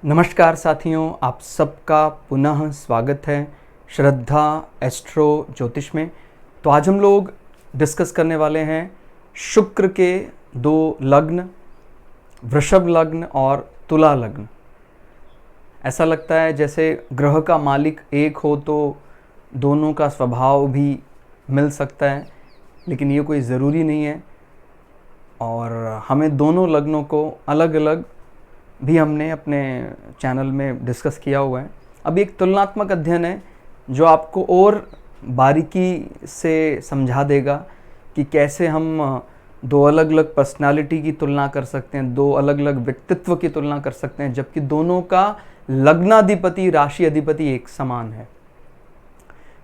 नमस्कार साथियों, आप सबका पुनः स्वागत है श्रद्धा एस्ट्रो ज्योतिष में। तो आज हम लोग डिस्कस करने वाले हैं शुक्र के दो लग्न, वृषभ लग्न और तुला लग्न। ऐसा लगता है जैसे ग्रह का मालिक एक हो तो दोनों का स्वभाव भी मिल सकता है, लेकिन ये कोई ज़रूरी नहीं है। और हमें दोनों लग्नों को अलग अलग भी हमने अपने चैनल में डिस्कस किया हुआ है। अब एक तुलनात्मक अध्ययन है जो आपको और बारीकी से समझा देगा कि कैसे हम दो अलग अलग पर्सनालिटी की तुलना कर सकते हैं, दो अलग अलग व्यक्तित्व की तुलना कर सकते हैं, जबकि दोनों का लग्नाधिपति राशि अधिपति एक समान है।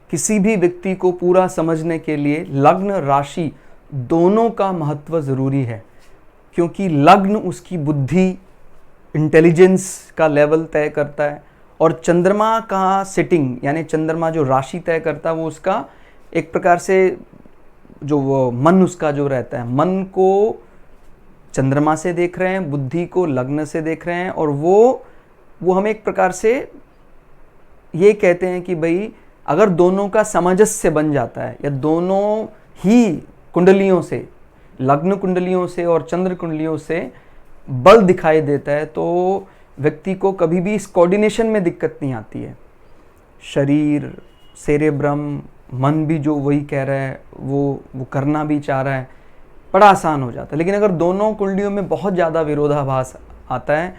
किसी भी व्यक्ति को पूरा समझने के लिए लग्न राशि दोनों का महत्व ज़रूरी है, क्योंकि लग्न उसकी बुद्धि, इंटेलिजेंस का लेवल तय करता है और चंद्रमा का सेटिंग यानी चंद्रमा जो राशि तय करता है वो उसका एक प्रकार से जो वो मन उसका जो रहता है, मन को चंद्रमा से देख रहे हैं, बुद्धि को लग्न से देख रहे हैं। और वो हमें एक प्रकार से ये कहते हैं कि भाई अगर दोनों का सामंजस्य बन जाता है या दोनों ही कुंडलियों से, लग्न कुंडलियों से और चंद्र कुंडलियों से बल दिखाई देता है, तो व्यक्ति को कभी भी इस कोऑर्डिनेशन में दिक्कत नहीं आती है। शरीर, सेरेब्रम, मन भी जो वही कह रहा है वो करना भी चाह रहा है, बड़ा आसान हो जाता है। लेकिन अगर दोनों कुंडलियों में बहुत ज़्यादा विरोधाभास आता है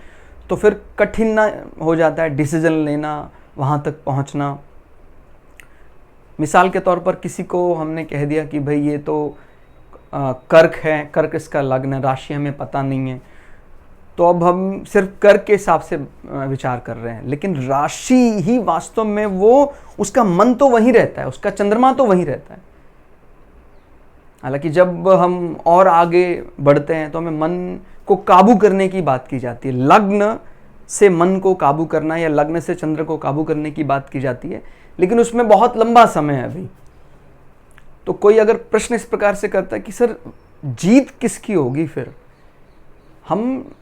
तो फिर कठिन हो जाता है डिसीजन लेना, वहाँ तक पहुँचना। मिसाल के तौर पर किसी को हमने कह दिया कि भाई ये तो कर्क है, कर्क इसका लग्न है, राशि हमें पता नहीं है, तो अब हम सिर्फ कर्क के हिसाब से विचार कर रहे हैं, लेकिन राशि ही वास्तव में वो उसका मन तो वहीं रहता है, उसका चंद्रमा तो वहीं रहता है। हालांकि जब हम और आगे बढ़ते हैं तो हमें मन को काबू करने की बात की जाती है, लग्न से मन को काबू करना या लग्न से चंद्र को काबू करने की बात की जाती है, लेकिन उसमें बहुत लंबा समय है अभी। तो कोई अगर प्रश्न इस प्रकार से करता है कि सर जीत किसकी होगी, फिर हम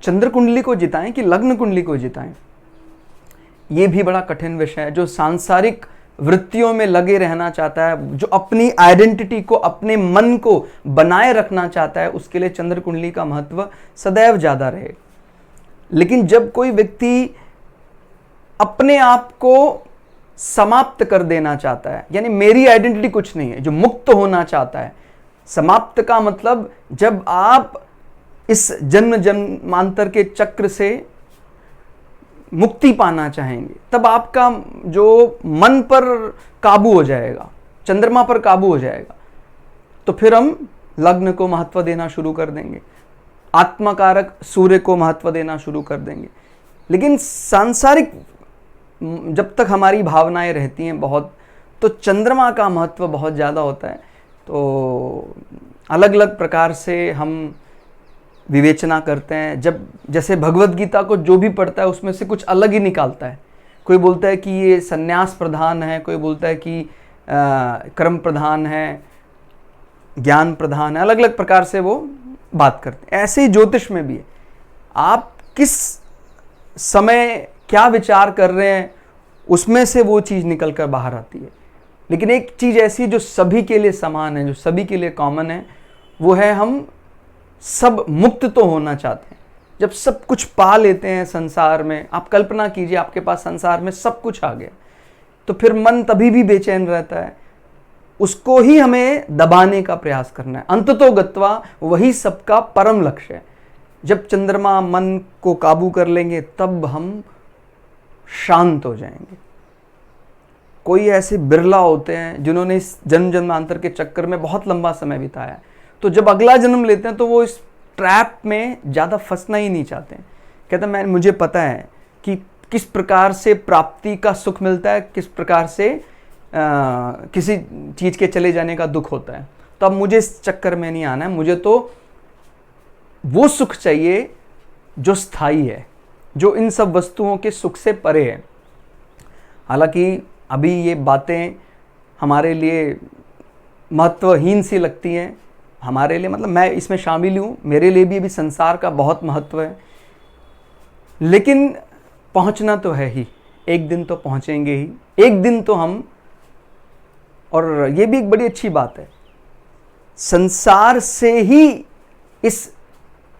चंद्र कुंडली को जिताएं कि लग्न कुंडली को जिताएं? ये भी बड़ा कठिन विषय है। जो सांसारिक वृत्तियों में लगे रहना चाहता है, जो अपनी आइडेंटिटी को, अपने मन को बनाए रखना चाहता है, उसके लिए चंद्र कुंडली का महत्व सदैव ज़्यादा रहे। लेकिन जब कोई व्यक्ति अपने आप को समाप्त कर देना चाहता है, यानी मेरी आइडेंटिटी कुछ नहीं है, जो मुक्त होना चाहता है, समाप्त का मतलब जब आप इस जन्म जन्मांतर के चक्र से मुक्ति पाना चाहेंगे, तब आपका जो मन पर काबू हो जाएगा, चंद्रमा पर काबू हो जाएगा, तो फिर हम लग्न को महत्व देना शुरू कर देंगे, आत्मकारक सूर्य को महत्व देना शुरू कर देंगे। लेकिन सांसारिक जब तक हमारी भावनाएं रहती हैं बहुत, तो चंद्रमा का महत्व बहुत ज़्यादा होता है। तो अलग अलग प्रकार से हम विवेचना करते हैं। जब जैसे भगवत गीता को जो भी पढ़ता है उसमें से कुछ अलग ही निकालता है। कोई बोलता है कि ये संन्यास प्रधान है, कोई बोलता है कि कर्म प्रधान है, ज्ञान प्रधान है, अलग अलग प्रकार से वो बात करते हैं। ऐसे ही ज्योतिष में भी है, आप किस समय क्या विचार कर रहे हैं उसमें से वो चीज़ निकल कर बाहर आती है। लेकिन एक चीज़ ऐसी जो सभी के लिए समान है, जो सभी के लिए कॉमन है, वो है हम सब मुक्त तो होना चाहते हैं। जब सब कुछ पा लेते हैं संसार में, आप कल्पना कीजिए आपके पास संसार में सब कुछ आ गया, तो फिर मन तभी भी बेचैन रहता है, उसको ही हमें दबाने का प्रयास करना है। अंततो गत्वा वही सबका परम लक्ष्य है। जब चंद्रमा मन को काबू कर लेंगे तब हम शांत हो जाएंगे। कोई ऐसे बिरला होते हैं जिन्होंने इस जन्म जन्मांतर के चक्कर में बहुत लंबा समय बिताया है, तो जब अगला जन्म लेते हैं तो वो इस ट्रैप में ज़्यादा फंसना ही नहीं चाहते हैं। कहते हैं मुझे पता है कि किस प्रकार से प्राप्ति का सुख मिलता है, किस प्रकार से किसी चीज़ के चले जाने का दुख होता है, तो अब मुझे इस चक्कर में नहीं आना है। मुझे तो वो सुख चाहिए जो स्थायी है, जो इन सब वस्तुओं के सुख से परे है। हालांकि अभी ये बातें हमारे लिए महत्वहीन सी लगती हैं, हमारे लिए, मतलब मैं इसमें शामिल हूँ, मेरे लिए भी अभी संसार का बहुत महत्व है। लेकिन पहुंचना तो है ही, एक दिन तो पहुंचेंगे ही, एक दिन तो हम। और ये भी एक बड़ी अच्छी बात है, संसार से ही इस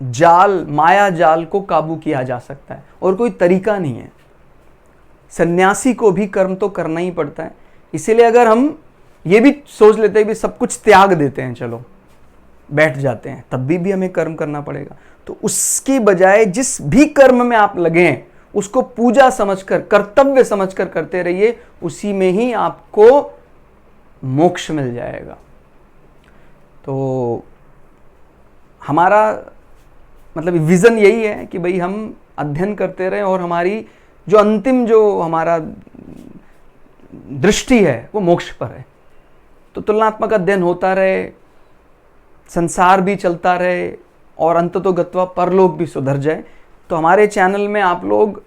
जाल, माया जाल को काबू किया जा सकता है, और कोई तरीका नहीं है। सन्यासी को भी कर्म तो करना ही पड़ता है। इसीलिए अगर हम ये भी सोच लेते हैं कि सब कुछ त्याग देते हैं, चलो बैठ जाते हैं, तब भी हमें कर्म करना पड़ेगा। तो उसकी बजाय जिस भी कर्म में आप लगे हैं उसको पूजा समझकर, कर्तव्य समझकर करते रहिए, उसी में ही आपको मोक्ष मिल जाएगा। तो हमारा मतलब विजन यही है कि भाई हम अध्ययन करते रहें और हमारी जो अंतिम जो हमारा दृष्टि है वो मोक्ष पर है। तो तुलनात्मक अध्ययन होता रहे, संसार भी चलता रहे, और अंततोगत्वा परलोक भी सुधर जाए। तो हमारे चैनल में आप लोग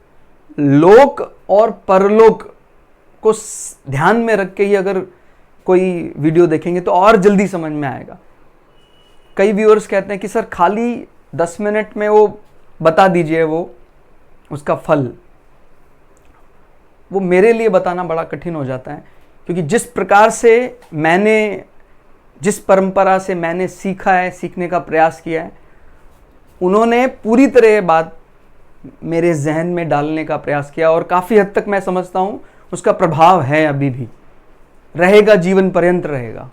लोक और परलोक को ध्यान में रख के ही अगर कोई वीडियो देखेंगे तो और जल्दी समझ में आएगा। कई व्यूअर्स कहते हैं कि सर खाली 10 मिनट में वो बता दीजिए वो उसका फल। वो मेरे लिए बताना बड़ा कठिन हो जाता है, क्योंकि जिस प्रकार से मैंने, जिस परंपरा से मैंने सीखा है, सीखने का प्रयास किया है, उन्होंने पूरी तरह ये बात मेरे जहन में डालने का प्रयास किया, और काफ़ी हद तक मैं समझता हूँ उसका प्रभाव है, अभी भी रहेगा, जीवन पर्यंत रहेगा।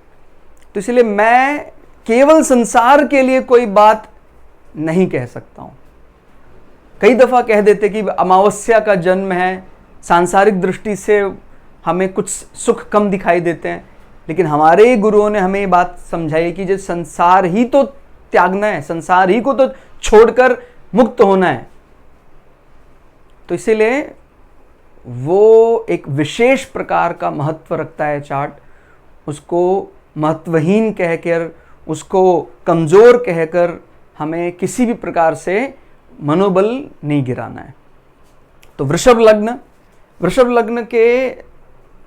तो इसलिए मैं केवल संसार के लिए कोई बात नहीं कह सकता हूँ। कई दफ़ा कह देते कि अमावस्या का जन्म है, सांसारिक दृष्टि से हमें कुछ सुख कम दिखाई देते हैं, लेकिन हमारे गुरुओं ने हमें ये बात समझाई कि जो संसार ही तो त्यागना है, संसार ही को तो छोड़कर मुक्त होना है। तो इसीलिए वो एक विशेष प्रकार का महत्व रखता है चार्ट। उसको महत्वहीन कहकर, उसको कमज़ोर कहकर हमें किसी भी प्रकार से मनोबल नहीं गिराना है। तो वृषभ लग्न के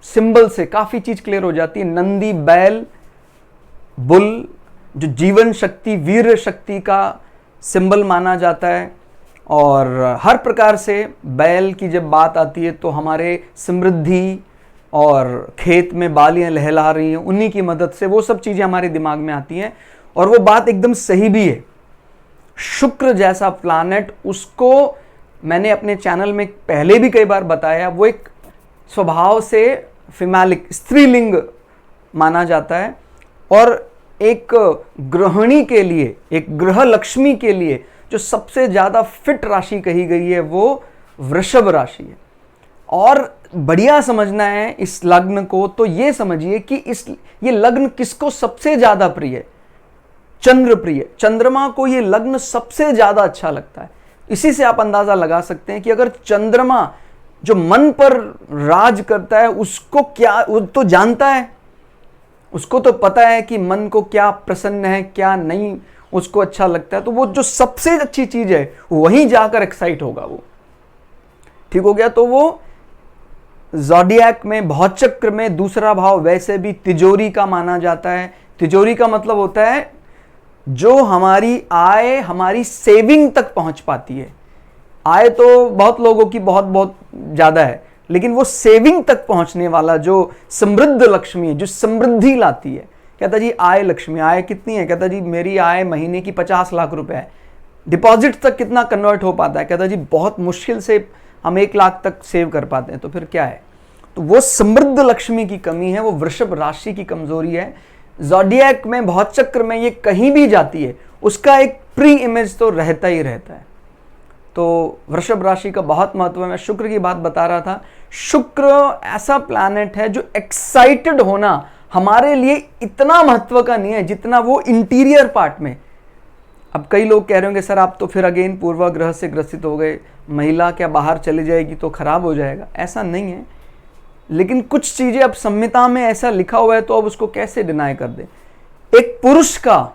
सिंबल से काफ़ी चीज़ क्लियर हो जाती है। नंदी, बैल, बुल, जो जीवन शक्ति, वीर शक्ति का सिंबल माना जाता है। और हर प्रकार से बैल की जब बात आती है तो हमारे समृद्धि और खेत में बालियां लहला रही हैं, उन्हीं की मदद से वो सब चीज़ें हमारे दिमाग में आती हैं। और वो बात एकदम सही भी है। शुक्र जैसा प्लैनेट, उसको मैंने अपने चैनल में पहले भी कई बार बताया, वो एक स्वभाव से फिमैलिक, स्त्रीलिंग माना जाता है। और एक गृहिणी के लिए, एक ग्रह लक्ष्मी के लिए जो सबसे ज़्यादा फिट राशि कही गई है वो वृषभ राशि है। और बढ़िया समझना है इस लग्न को, तो ये समझिए कि ये लग्न किसको सबसे ज़्यादा प्रिय है? चंद्र प्रिय। चंद्रमा को ये लग्न सबसे ज़्यादा अच्छा लगता है। इसी से आप अंदाज़ा लगा सकते हैं कि अगर चंद्रमा जो मन पर राज करता है, उसको क्या, वो तो जानता है, उसको तो पता है कि मन को क्या प्रसन्न है, क्या नहीं उसको अच्छा लगता है। तो वो जो सबसे अच्छी चीज़ है वहीं जाकर एक्साइट होगा वो। ठीक हो गया। तो वो ज़ोडिएक में, भौचक्र में दूसरा भाव वैसे भी तिजोरी का माना जाता है। तिजोरी का मतलब होता है जो हमारी आय, हमारी सेविंग तक पहुंच पाती है। आय तो बहुत लोगों की बहुत बहुत ज़्यादा है, लेकिन वो सेविंग तक पहुंचने वाला जो समृद्ध लक्ष्मी है, जो समृद्धि लाती है। कहता जी आय लक्ष्मी, आय कितनी है? कहता जी मेरी आय महीने की 50 लाख रुपए है। डिपॉजिट तक कितना कन्वर्ट हो पाता है? कहता जी बहुत मुश्किल से हम 1 लाख तक सेव कर पाते हैं। तो फिर क्या है? तो वो समृद्ध लक्ष्मी की कमी है, वो वृषभ राशि की कमजोरी है। ज़ोडिएक में, भौचक्र में ये कहीं भी जाती है, उसका एक प्री इमेज तो रहता ही रहता है। तो वृषभ राशि का बहुत महत्व है। मैं शुक्र की बात बता रहा था। शुक्र ऐसा प्लैनेट है जो एक्साइटेड होना हमारे लिए इतना महत्व का नहीं है जितना वो इंटीरियर पार्ट में। अब कई लोग कह रहे होंगे सर आप तो फिर अगेन पूर्वाग्रह से ग्रसित हो गए, महिला क्या बाहर चली जाएगी तो खराब हो जाएगा? ऐसा नहीं है, लेकिन कुछ चीज़ें अब संहिता में ऐसा लिखा हुआ है तो अब उसको कैसे डिनाई कर दे। एक पुरुष का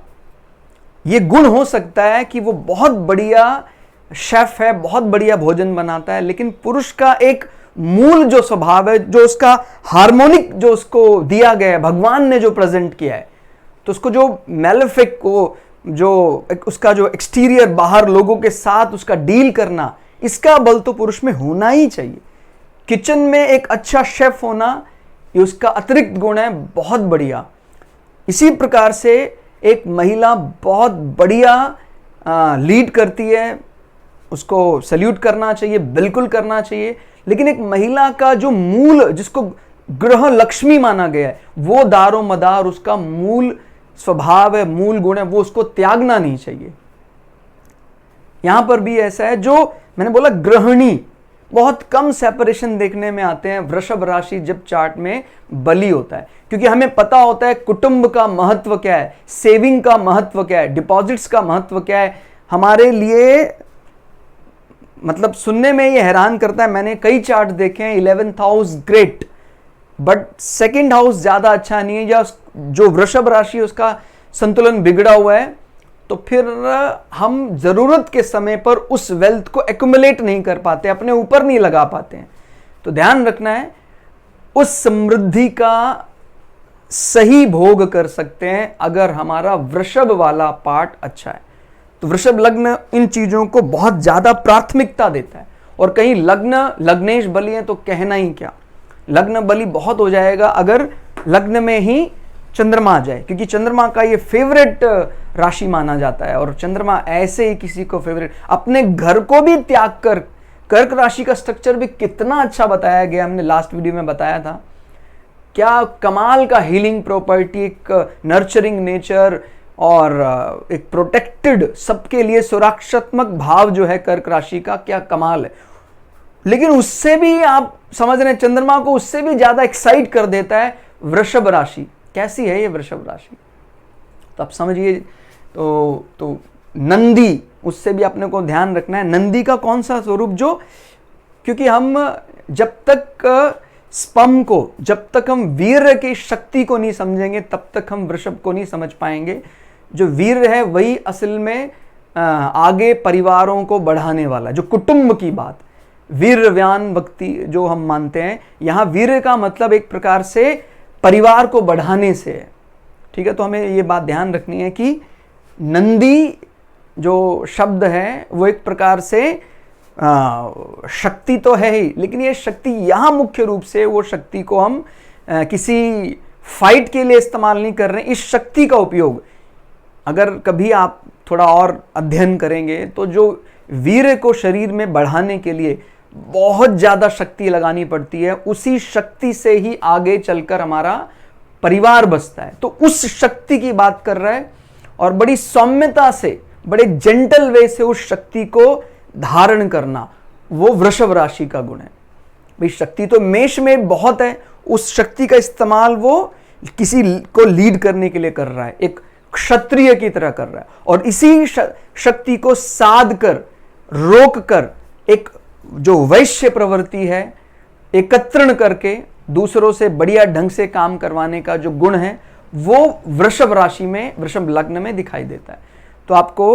ये गुण हो सकता है कि वो बहुत बढ़िया शेफ है, बहुत बढ़िया भोजन बनाता है, लेकिन पुरुष का एक मूल जो स्वभाव है, जो उसका हार्मोनिक जो उसको दिया गया है, भगवान ने जो प्रेजेंट किया है, तो उसको जो मेलेफिक को, जो उसका जो एक्सटीरियर बाहर लोगों के साथ उसका डील करना, इसका बल तो पुरुष में होना ही चाहिए। किचन में एक अच्छा शेफ होना, ये उसका अतिरिक्त गुण है, बहुत बढ़िया। इसी प्रकार से एक महिला बहुत बढ़िया लीड करती है, उसको सल्यूट करना चाहिए, बिल्कुल करना चाहिए। लेकिन एक महिला का जो मूल, जिसको गृह लक्ष्मी माना गया है, वो दारो मदार उसका मूल स्वभाव है, मूल गुण है, वो उसको त्यागना नहीं चाहिए। यहां पर भी ऐसा है, जो मैंने बोला गृहिणी, बहुत कम सेपरेशन देखने में आते हैं वृषभ राशि जब चार्ट में बली होता है, क्योंकि हमें पता होता है कुटुंब का महत्व क्या है, सेविंग का महत्व क्या है, डिपॉजिट्स का महत्व क्या है हमारे लिए। मतलब सुनने में ये हैरान करता है, मैंने कई चार्ट देखे हैं, 11th house great, but second house ज्यादा अच्छा नहीं है, या जो वृषभ राशि उसका संतुलन बिगड़ा हुआ है, तो फिर हम जरूरत के समय पर उस वेल्थ को एक्युमुलेट नहीं कर पाते, अपने ऊपर नहीं लगा पाते हैं। तो ध्यान रखना है, उस समृद्धि का सही भोग कर सकते हैं अगर हमारा वृषभ वाला पार्ट अच्छा है। तो वृषभ लग्न इन चीजों को बहुत ज्यादा प्राथमिकता देता है। और कहीं लग्न लग्नेश बली है तो कहना ही क्या, लग्न बली बहुत हो जाएगा अगर लग्न में ही चंद्रमा आ जाए, क्योंकि चंद्रमा का ये फेवरेट राशि माना जाता है। और चंद्रमा ऐसे ही किसी को फेवरेट, अपने घर को भी त्याग कर, कर्क राशि का स्ट्रक्चर भी कितना अच्छा बताया गया, हमने लास्ट वीडियो में बताया था, क्या कमाल का हीलिंग प्रॉपर्टी, एक नर्चरिंग नेचर और एक प्रोटेक्टेड, सबके लिए सुरक्षात्मक भाव जो है कर्क राशि का, क्या कमाल है। लेकिन उससे भी आप समझ रहे हैं, चंद्रमा को उससे भी ज्यादा एक्साइट कर देता है वृषभ राशि। कैसी है ये वृषभ राशि, तो आप समझिए। तो नंदी, उससे भी अपने को ध्यान रखना है। नंदी का कौन सा स्वरूप, जो, क्योंकि हम जब तक स्पम को, जब तक हम वीर की शक्ति को नहीं समझेंगे, तब तक हम वृषभ को नहीं समझ पाएंगे। जो वीर है वही असल में आगे परिवारों को बढ़ाने वाला, जो कुटुंब की बात, वीरव्यान भक्ति जो हम मानते हैं, यहां वीर का मतलब एक प्रकार से परिवार को बढ़ाने से है। ठीक है, तो हमें ये बात ध्यान रखनी है कि नंदी जो शब्द है वो एक प्रकार से शक्ति तो है ही, लेकिन ये शक्ति यहां मुख्य रूप से, वो शक्ति को हम किसी फाइट के लिए इस्तेमाल नहीं कर रहे हैं। इस शक्ति का उपयोग अगर कभी आप थोड़ा और अध्ययन करेंगे तो जो वीर को शरीर में बढ़ाने के लिए बहुत ज्यादा शक्ति लगानी पड़ती है, उसी शक्ति से ही आगे चलकर हमारा परिवार बसता है। तो उस शक्ति की बात कर रहा है, और बड़ी सौम्यता से, बड़े जेंटल वे से उस शक्ति को धारण करना, वो वृषभ राशि का गुण है। भाई शक्ति तो मेष में बहुत है, उस शक्ति का इस्तेमाल वो किसी को लीड करने के लिए कर रहा है, एक क्षत्रिय की तरह कर रहा है, और इसी शक्ति को साध कर, रोक कर, एक जो वैश्य प्रवृत्ति है, एकत्रण करके दूसरों से बढ़िया ढंग से काम करवाने का जो गुण है, वो वृषभ राशि में, वृषभ लग्न में दिखाई देता है। तो आपको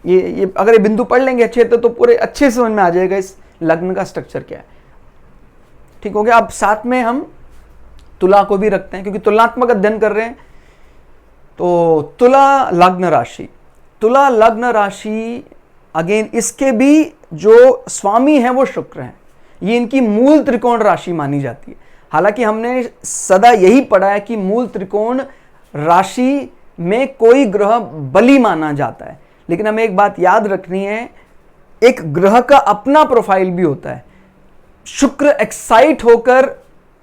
ये अगर ये बिंदु पढ़ लेंगे अच्छे तो पूरे अच्छे से समझ में आ जाएगा इस लग्न का स्ट्रक्चर क्या है। ठीक हो गया। अब साथ में हम तुला को भी रखते हैं, क्योंकि तुलनात्मक अध्ययन कर रहे हैं। तो तुला लग्न राशि, तुला लग्न राशि अगेन, इसके भी जो स्वामी है वो शुक्र है, ये इनकी मूल त्रिकोण राशि मानी जाती है। हालांकि हमने सदा यही पढ़ा है कि मूल त्रिकोण राशि में कोई ग्रह बली माना जाता है, लेकिन हमें एक बात याद रखनी है, एक ग्रह का अपना प्रोफाइल भी होता है। शुक्र एक्साइट होकर,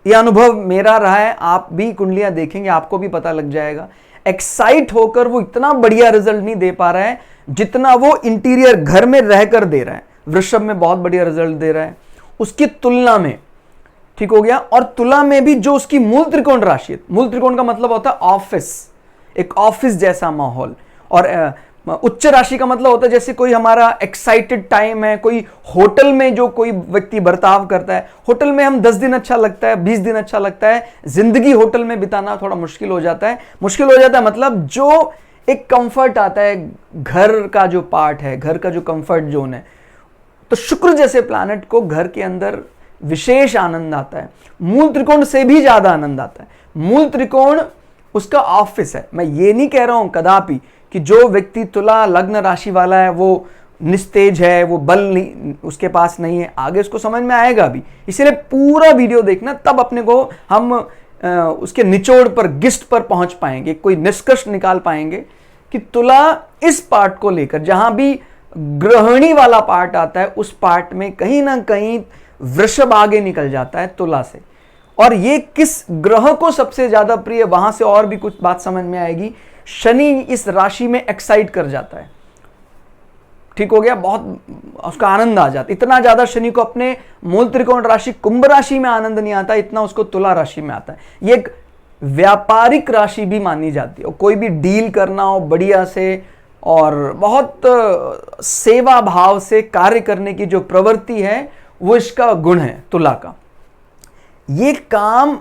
यह अनुभव मेरा रहा है, आप भी कुंडलियां देखेंगे आपको भी पता लग जाएगा, एक्साइट होकर वो इतना बढ़िया रिजल्ट नहीं दे पा रहा है जितना वो इंटीरियर घर में रहकर दे रहा है। वृषभ में बहुत बढ़िया रिजल्ट दे रहा है उसकी तुलना में। ठीक हो गया। और तुला में भी जो उसकी मूल त्रिकोण राशि है, मूल त्रिकोण का मतलब होता है ऑफिस, एक ऑफिस जैसा माहौल, और उच्च राशि का मतलब होता है जैसे कोई हमारा एक्साइटेड टाइम है, कोई होटल में जो कोई व्यक्ति बर्ताव करता है। होटल में हम 10 दिन अच्छा लगता है, 20 दिन अच्छा लगता है, जिंदगी होटल में बिताना थोड़ा मुश्किल हो जाता है। मतलब जो एक कंफर्ट आता है, घर का जो पार्ट है, घर का जो कंफर्ट जोन है, तो शुक्र जैसे प्लैनेट को घर के अंदर विशेष आनंद आता है, मूल त्रिकोण से भी ज्यादा आनंद आता है। मूल त्रिकोण उसका ऑफिस है। मैं ये नहीं कह रहा हूं कदापि कि जो व्यक्ति तुला लग्न राशि वाला है वो निस्तेज है, वो बल नहीं उसके पास नहीं है, आगे उसको समझ में आएगा भी। इसीलिए पूरा वीडियो देखना, तब अपने को हम उसके निचोड़ पर, गिस्ट पर पहुंच पाएंगे, कोई निष्कर्ष निकाल पाएंगे कि तुला इस पार्ट को लेकर, जहां भी ग्रहणी वाला पार्ट आता है उस पार्ट में कहीं ना कहीं वृषभ आगे निकल जाता है तुला से। और ये किस ग्रह को सबसे ज्यादा प्रिय, वहां से और भी कुछ बात समझ में आएगी। शनि इस राशि में एक्साइट कर जाता है, ठीक हो गया, बहुत उसका आनंद आ जाता है। इतना ज्यादा शनि को अपने मूल त्रिकोण राशि कुंभ राशि में आनंद नहीं आता, इतना उसको तुला राशि में आता है। ये एक व्यापारिक राशि भी मानी जाती है, और कोई भी डील करना हो बढ़िया से और बहुत सेवा भाव से कार्य करने की जो प्रवृत्ति है वो इसका गुण है तुला का। ये काम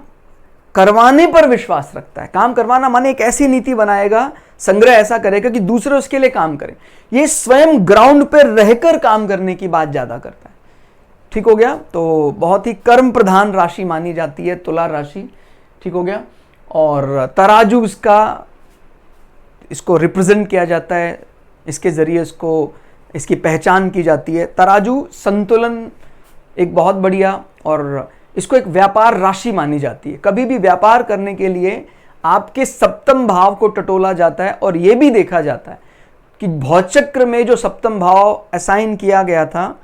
करवाने पर विश्वास रखता है। काम करवाना माने एक ऐसी नीति बनाएगा, संग्रह ऐसा करेगा कि दूसरे उसके लिए काम करें। ये स्वयं ग्राउंड पर रहकर काम करने की बात ज्यादा करता है, ठीक हो गया। तो बहुत ही कर्म प्रधान राशि मानी जाती है तुला राशि, ठीक हो गया। और तराजू इसको रिप्रेजेंट किया जाता है, इसके जरिए इसकी पहचान की जाती है। तराजू संतुलन एक बहुत बढ़िया, और इसको एक व्यापार राशि मानी जाती है। कभी भी व्यापार करने के लिए आपके सप्तम भाव को टटोला जाता है, और यह भी देखा जाता है कि भौचक्र में जो सप्तम भाव असाइन किया गया था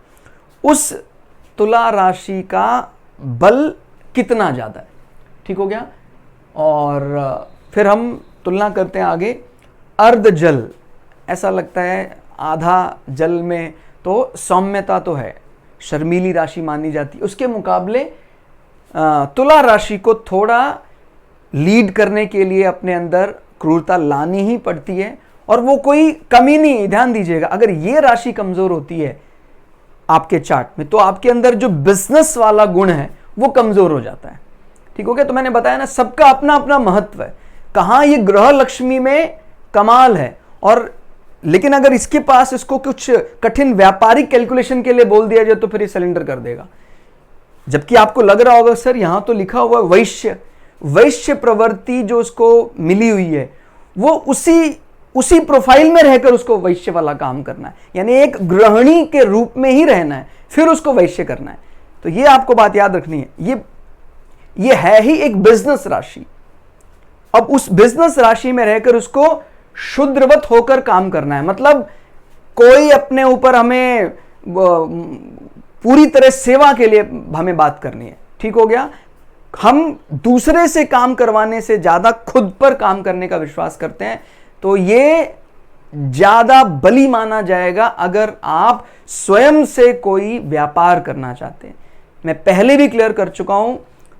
उस तुला राशि का बल कितना ज्यादा है, ठीक हो गया। और फिर हम तुलना करते हैं आगे। अर्ध जल, ऐसा लगता है आधा जल में तो सौम्यता तो है, शर्मीली राशि मानी जाती है। उसके मुकाबले तुला राशि को थोड़ा लीड करने के लिए अपने अंदर क्रूरता लानी ही पड़ती है, और वो कोई कमी नहीं। ध्यान दीजिएगा, अगर ये राशि कमजोर होती है आपके चार्ट में तो आपके अंदर जो बिजनेस वाला गुण है वो कमजोर हो जाता है, ठीक हो गया। तो मैंने बताया ना, सबका अपना अपना महत्व है। कहां ये ग्रह लक्ष्मी में कमाल है, और लेकिन अगर इसके पास इसको कुछ कठिन व्यापारिक कैलकुलेशन के लिए बोल दिया जाए तो फिर ये सिलेंडर कर देगा। जबकि आपको लग रहा होगा सर यहां तो लिखा हुआ वैश्य प्रवृत्ति जो उसको मिली हुई है वो उसी प्रोफाइल में रहकर उसको वैश्य वाला काम करना है, यानी एक गृहिणी के रूप में ही रहना है, फिर उसको वैश्य करना है। तो ये आपको बात याद रखनी है। ये है ही एक बिजनेस राशि। अब उस बिजनेस राशि में रहकर उसको शुद्रवत होकर काम करना है, मतलब कोई अपने ऊपर हमें पूरी तरह सेवा के लिए हमें बात करनी है, ठीक हो गया। हम दूसरे से काम करवाने से ज्यादा खुद पर काम करने का विश्वास करते हैं, तो ये ज्यादा बली माना जाएगा अगर आप स्वयं से कोई व्यापार करना चाहते हैं। मैं पहले भी क्लियर कर चुका हूं,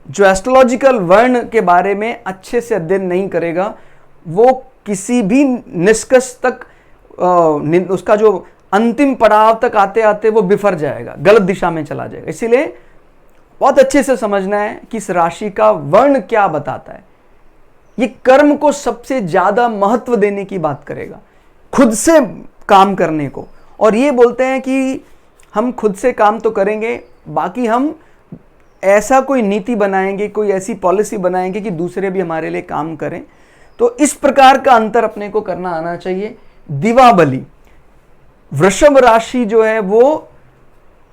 जो एस्ट्रोलॉजिकल वर्ण के बारे में अच्छे से अध्ययन नहीं करेगा वो किसी भी निष्कर्ष तक उसका जो अंतिम पड़ाव तक आते आते वो बिफर जाएगा, गलत दिशा में चला जाएगा। इसीलिए बहुत अच्छे से समझना है कि इस राशि का वर्ण क्या बताता है। ये कर्म को सबसे ज्यादा महत्व देने की बात करेगा, खुद से काम करने को। और ये बोलते हैं कि हम खुद से काम तो करेंगे, बाकी हम ऐसा कोई नीति बनाएंगे, कोई ऐसी पॉलिसी बनाएंगे कि दूसरे भी हमारे लिए काम करें। तो इस प्रकार का अंतर अपने को करना आना चाहिए। दिवा बलि, वृषभ राशि जो है वो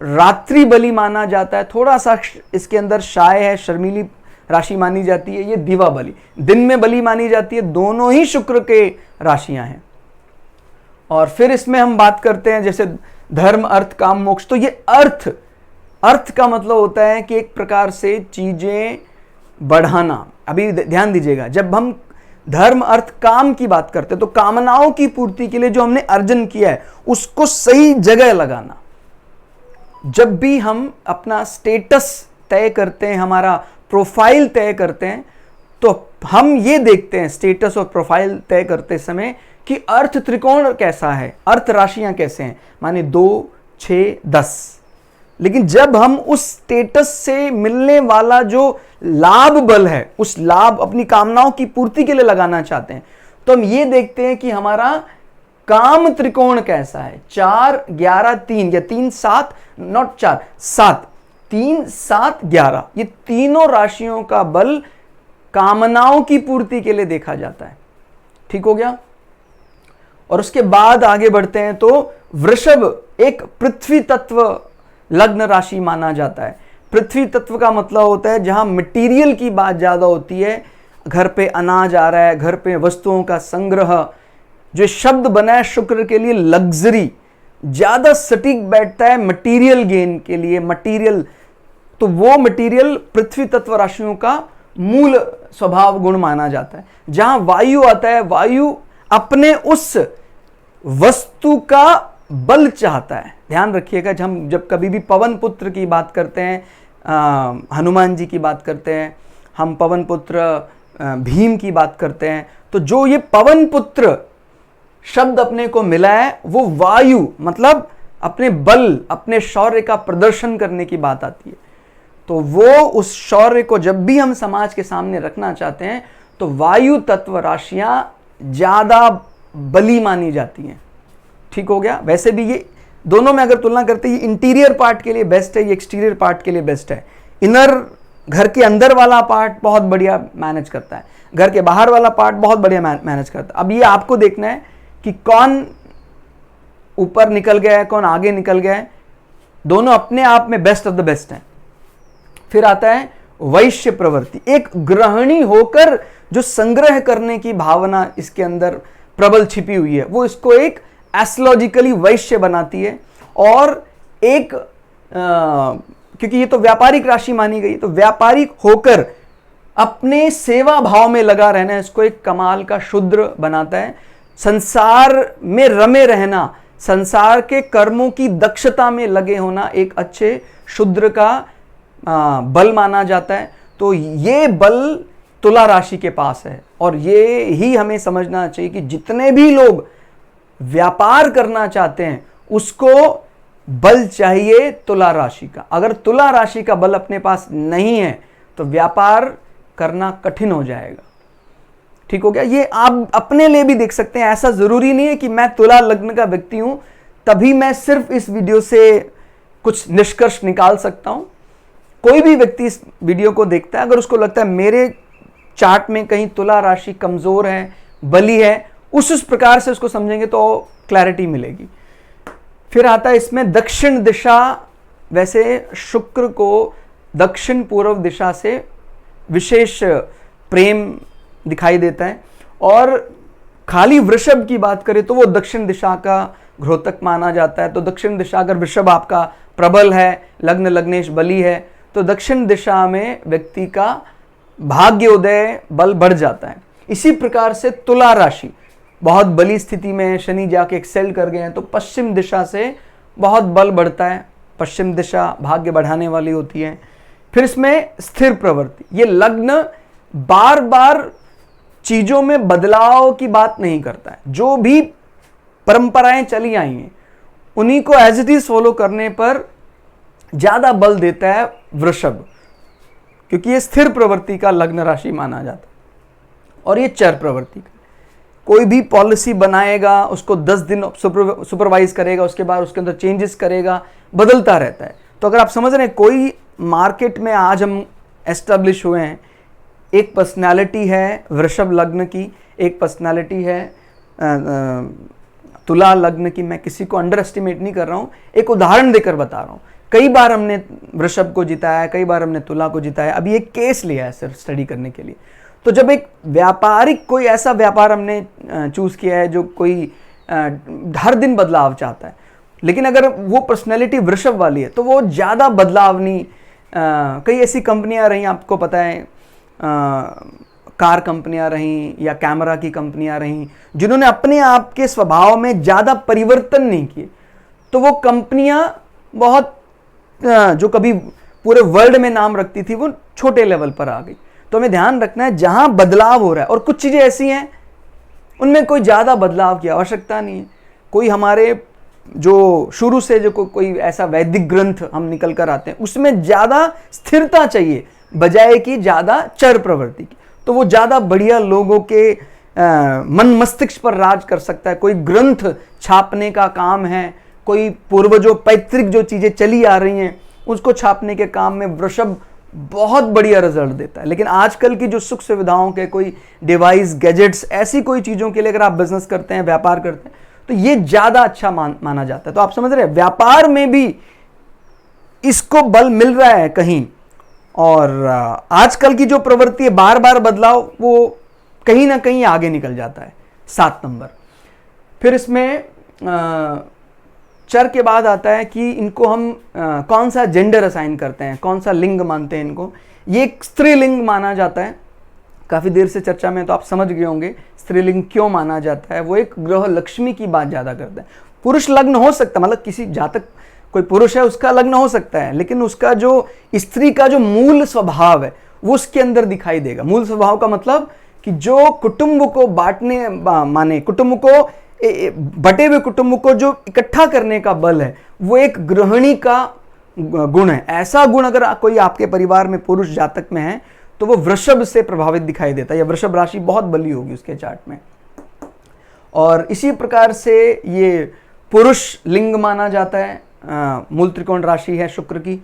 रात्रि बलि माना जाता है, थोड़ा सा इसके अंदर शाय है, शर्मीली राशि मानी जाती है। ये दिवा बलि, दिन में बलि मानी जाती है। दोनों ही शुक्र के राशियां हैं। और फिर इसमें हम बात करते हैं जैसे धर्म, अर्थ, काम, मोक्ष। तो ये अर्थ का मतलब होता है कि एक प्रकार से चीजें बढ़ाना। अभी ध्यान दीजिएगा, जब हम धर्म, अर्थ, काम की बात करते हैं तो कामनाओं की पूर्ति के लिए जो हमने अर्जन किया है उसको सही जगह लगाना। जब भी हम अपना स्टेटस तय करते हैं, हमारा प्रोफाइल तय करते हैं, तो हम ये देखते हैं स्टेटस और प्रोफाइल तय करते समय कि अर्थ त्रिकोण कैसा है, अर्थ राशियां कैसे हैं, माने 2, 6, 10। लेकिन जब हम उस स्टेटस से मिलने वाला जो लाभ बल है, उस लाभ अपनी कामनाओं की पूर्ति के लिए लगाना चाहते हैं, तो हम ये देखते हैं कि हमारा काम त्रिकोण कैसा है। 4, 11, 3 या 3, 7, नॉट 4, 7, 3, 7, 11, ये तीनों राशियों का बल कामनाओं की पूर्ति के लिए देखा जाता है, ठीक हो गया। और उसके बाद आगे बढ़ते हैं तो वृषभ एक पृथ्वी तत्व लग्न राशि माना जाता है। पृथ्वी तत्व का मतलब होता है जहां मटेरियल की बात ज्यादा होती है, घर पे अनाज आ रहा है, घर पे वस्तुओं का संग्रह। जो शब्द बना है शुक्र के लिए लग्जरी, ज्यादा सटीक बैठता है मटेरियल गेन के लिए, मटेरियल। तो वो मटेरियल पृथ्वी तत्व राशियों का मूल स्वभाव गुण माना जाता है। जहां वायु आता है, वायु अपने उस वस्तु का बल चाहता है। ध्यान रखिएगा, जब कभी भी पवन पुत्र की बात करते हैं, हनुमान जी की बात करते हैं, हम पवन पुत्र भीम की बात करते हैं, तो जो ये पवन पुत्र शब्द अपने को मिला है वो वायु मतलब अपने बल, अपने शौर्य का प्रदर्शन करने की बात आती है। तो वो उस शौर्य को जब भी हम समाज के सामने रखना चाहते हैं तो वायु तत्व राशियां ज्यादा बली मानी जाती हैं। ठीक हो गया। वैसे भी ये दोनों में अगर तुलना करते हैं, ये इंटीरियर पार्ट के लिए बेस्ट है, ये एक्सटीरियर पार्ट के लिए बेस्ट है। इनर, घर के अंदर वाला पार्ट बहुत बढ़िया मैनेज करता है, घर के बाहर वाला पार्ट बहुत बढ़िया मैनेज करता है। अब ये आपको देखना है कि कौन ऊपर निकल गया है, कौन आगे निकल गया है। दोनों अपने आप में बेस्ट ऑफ द बेस्ट हैं। फिर आता है वैश्य प्रवृत्ति, एक गृहिणी होकर जो संग्रह करने की भावना इसके अंदर प्रबल छिपी हुई है, वो इसको एक एस्ट्रोलॉजिकली वैश्य बनाती है। और एक क्योंकि ये तो व्यापारिक राशि मानी गई, तो व्यापारिक होकर अपने सेवा भाव में लगा रहना इसको एक कमाल का शूद्र बनाता है। संसार में रमे रहना, संसार के कर्मों की दक्षता में लगे होना एक अच्छे शूद्र का बल माना जाता है। तो ये बल तुला राशि के पास है। और ये ही हमें समझना चाहिए कि जितने भी लोग व्यापार करना चाहते हैं उसको बल चाहिए तुला राशि का। अगर तुला राशि का बल अपने पास नहीं है तो व्यापार करना कठिन हो जाएगा। ठीक हो गया। ये आप अपने लिए भी देख सकते हैं। ऐसा जरूरी नहीं है कि मैं तुला लग्न का व्यक्ति हूं तभी मैं सिर्फ इस वीडियो से कुछ निष्कर्ष निकाल सकता हूं। कोई भी व्यक्ति इस वीडियो को देखता है, अगर उसको लगता है मेरे चार्ट में कहीं तुला राशि कमजोर है, बली है, उस प्रकार से उसको समझेंगे तो क्लैरिटी मिलेगी। फिर आता है इसमें दक्षिण दिशा। वैसे शुक्र को दक्षिण पूर्व दिशा से विशेष प्रेम दिखाई देता है। और खाली वृषभ की बात करें तो वो दक्षिण दिशा का घ्रोतक माना जाता है। तो दक्षिण दिशा, अगर वृषभ आपका प्रबल है, लग्न लग्नेश बली है, तो दक्षिण दिशा में व्यक्ति का भाग्योदय बल बढ़ जाता है। इसी प्रकार से तुला राशि बहुत बली स्थिति में, शनि जाके एक्सेल कर गए हैं, तो पश्चिम दिशा से बहुत बल बढ़ता है। पश्चिम दिशा भाग्य बढ़ाने वाली होती है। फिर इसमें स्थिर प्रवृत्ति, ये लग्न बार बार चीजों में बदलाव की बात नहीं करता है। जो भी परंपराएं चली आई हैं उन्हीं को एज इट इज फॉलो करने पर ज्यादा बल देता है वृषभ, क्योंकि ये स्थिर प्रवृत्ति का लग्न राशि माना जाता है। और ये चर प्रवृत्ति का, कोई भी पॉलिसी बनाएगा उसको 10 दिन सुपरवाइज करेगा, उसके बाद उसके अंदर चेंजेस करेगा, बदलता रहता है। तो अगर आप समझ रहे हैं कोई मार्केट में आज हम एस्टेब्लिश हुए हैं, एक पर्सनालिटी है वृषभ लग्न की, एक पर्सनालिटी है तुला लग्न की। मैं किसी को अंडर एस्टिमेट नहीं कर रहा हूं, एक उदाहरण देकर बता रहा हूं। कई बार हमने वृषभ को जिताया है, कई बार हमने तुला को जिताया। अभी एक केस लिया है सिर्फ स्टडी करने के लिए। तो जब एक व्यापारिक कोई ऐसा व्यापार हमने चूज किया है जो कोई हर दिन बदलाव चाहता है, लेकिन अगर वो पर्सनैलिटी वृषभ वाली है तो वो ज़्यादा बदलाव नहीं। कई ऐसी कंपनियां रही, आपको पता है, कार कंपनियां रहीं या कैमरा की कंपनियां रहीं, जिन्होंने अपने आप के स्वभाव में ज़्यादा परिवर्तन नहीं किए। तो वो कंपनियां बहुत जो कभी पूरे वर्ल्ड में नाम रखती थी वो छोटे लेवल पर आ गई। तो हमें ध्यान रखना है जहां बदलाव हो रहा है, और कुछ चीज़ें ऐसी हैं उनमें कोई ज़्यादा बदलाव की आवश्यकता नहीं है। कोई हमारे जो शुरू से जो कोई ऐसा वैदिक ग्रंथ हम निकल कर आते हैं उसमें ज़्यादा स्थिरता चाहिए बजाय कि ज़्यादा चर प्रवृत्ति की, तो वो ज़्यादा बढ़िया लोगों के मन मस्तिष्क पर राज कर सकता है। कोई ग्रंथ छापने का काम है, कोई पूर्वजों पैतृक जो चीज़ें चली आ रही हैं उसको छापने के काम में वृषभ बहुत बढ़िया रिजल्ट देता है। लेकिन आजकल की जो सुख सुविधाओं के कोई डिवाइस, गैजेट्स, ऐसी कोई चीज़ों के लिए अगर आप बिजनेस करते हैं, व्यापार करते हैं, तो ये ज्यादा अच्छा माना जाता है। तो आप समझ रहे हैं, व्यापार में भी इसको बल मिल रहा है कहीं। और आजकल की जो प्रवृत्ति है बार बार बदलाव, वो कहीं ना कहीं आगे निकल जाता है। 7 नंबर। फिर इसमें चर के बाद आता है कि इनको हम कौन सा जेंडर असाइन करते हैं, कौन सा लिंग मानते हैं इनको। ये एक स्त्रीलिंग माना जाता है। काफ़ी देर से चर्चा में तो आप समझ गए होंगे स्त्रीलिंग क्यों माना जाता है। वो एक ग्रह लक्ष्मी की बात ज़्यादा करता है। पुरुष लग्न हो सकता है, मतलब किसी जातक कोई पुरुष है उसका लग्न हो सकता है, लेकिन उसका जो स्त्री का जो मूल स्वभाव है वो उसके अंदर दिखाई देगा। मूल स्वभाव का मतलब कि जो कुटुंब को बांटने माने, कुटुंब को बटे हुए कुटुंब को जो इकट्ठा करने का बल है, वो एक गृहिणी का गुण है। ऐसा गुण अगर कोई आपके परिवार में पुरुष जातक में है तो वो वृषभ से प्रभावित दिखाई देता है, या वृषभ राशि बहुत बली होगी उसके चार्ट में। और इसी प्रकार से ये पुरुष लिंग माना जाता है। मूल त्रिकोण राशि है शुक्र की।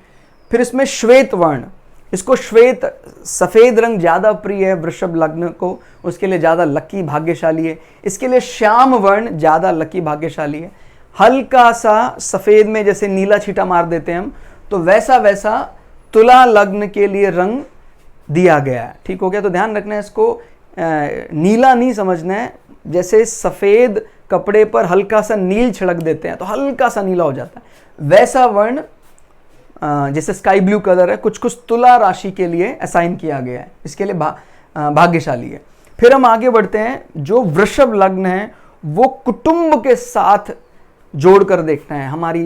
फिर इसमें श्वेत वर्ण, इसको श्वेत सफेद रंग ज्यादा प्रिय है वृषभ लग्न को, उसके लिए ज्यादा लकी भाग्यशाली है। इसके लिए श्याम वर्ण ज्यादा लकी भाग्यशाली है। हल्का सा सफेद में जैसे नीला छींटा मार देते हैं हम, तो वैसा वैसा तुला लग्न के लिए रंग दिया गया है। ठीक हो गया। तो ध्यान रखना है इसको, नीला नहीं समझना है। जैसे सफेद कपड़े पर हल्का सा नील छिड़क देते हैं तो हल्का सा नीला हो जाता है, वैसा वर्ण जैसे स्काई ब्लू कलर है, कुछ कुछ तुला राशि के लिए असाइन किया गया है, इसके लिए भाग्यशाली है। फिर हम आगे बढ़ते हैं। जो वृषभ लग्न है वो कुटुंब के साथ जोड़कर देखना है। हमारी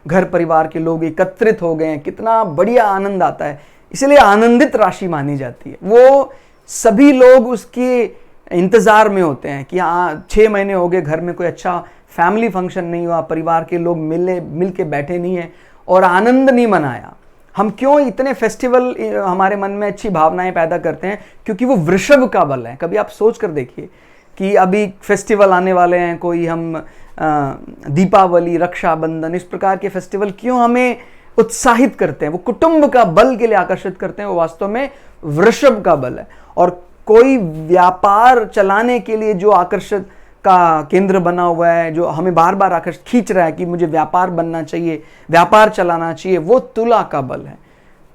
घर परिवार के लोग एकत्रित हो गए हैं, कितना बढ़िया आनंद आता है, इसलिए आनंदित राशि मानी जाती है। वो सभी लोग उसके इंतजार में होते हैं कि हाँ 6 महीने हो गए घर में कोई अच्छा फैमिली फंक्शन नहीं हुआ, परिवार के लोग मिल के बैठे नहीं है और आनंद नहीं मनाया। हम क्यों इतने फेस्टिवल हमारे मन में अच्छी भावनाएं पैदा करते हैं? क्योंकि वो वृषभ का बल है। कभी आप सोच कर देखिए कि अभी फेस्टिवल आने वाले हैं, कोई हम दीपावली, रक्षाबंधन, इस प्रकार के फेस्टिवल क्यों हमें उत्साहित करते हैं? वो कुटुंब का बल के लिए आकर्षित करते हैं, वो वास्तव में वृषभ का बल है। और कोई व्यापार चलाने के लिए जो आकर्षित का केंद्र बना हुआ है, जो हमें बार बार आकर्षित खींच रहा है कि मुझे व्यापार बनना चाहिए, व्यापार चलाना चाहिए, वो तुला का बल है।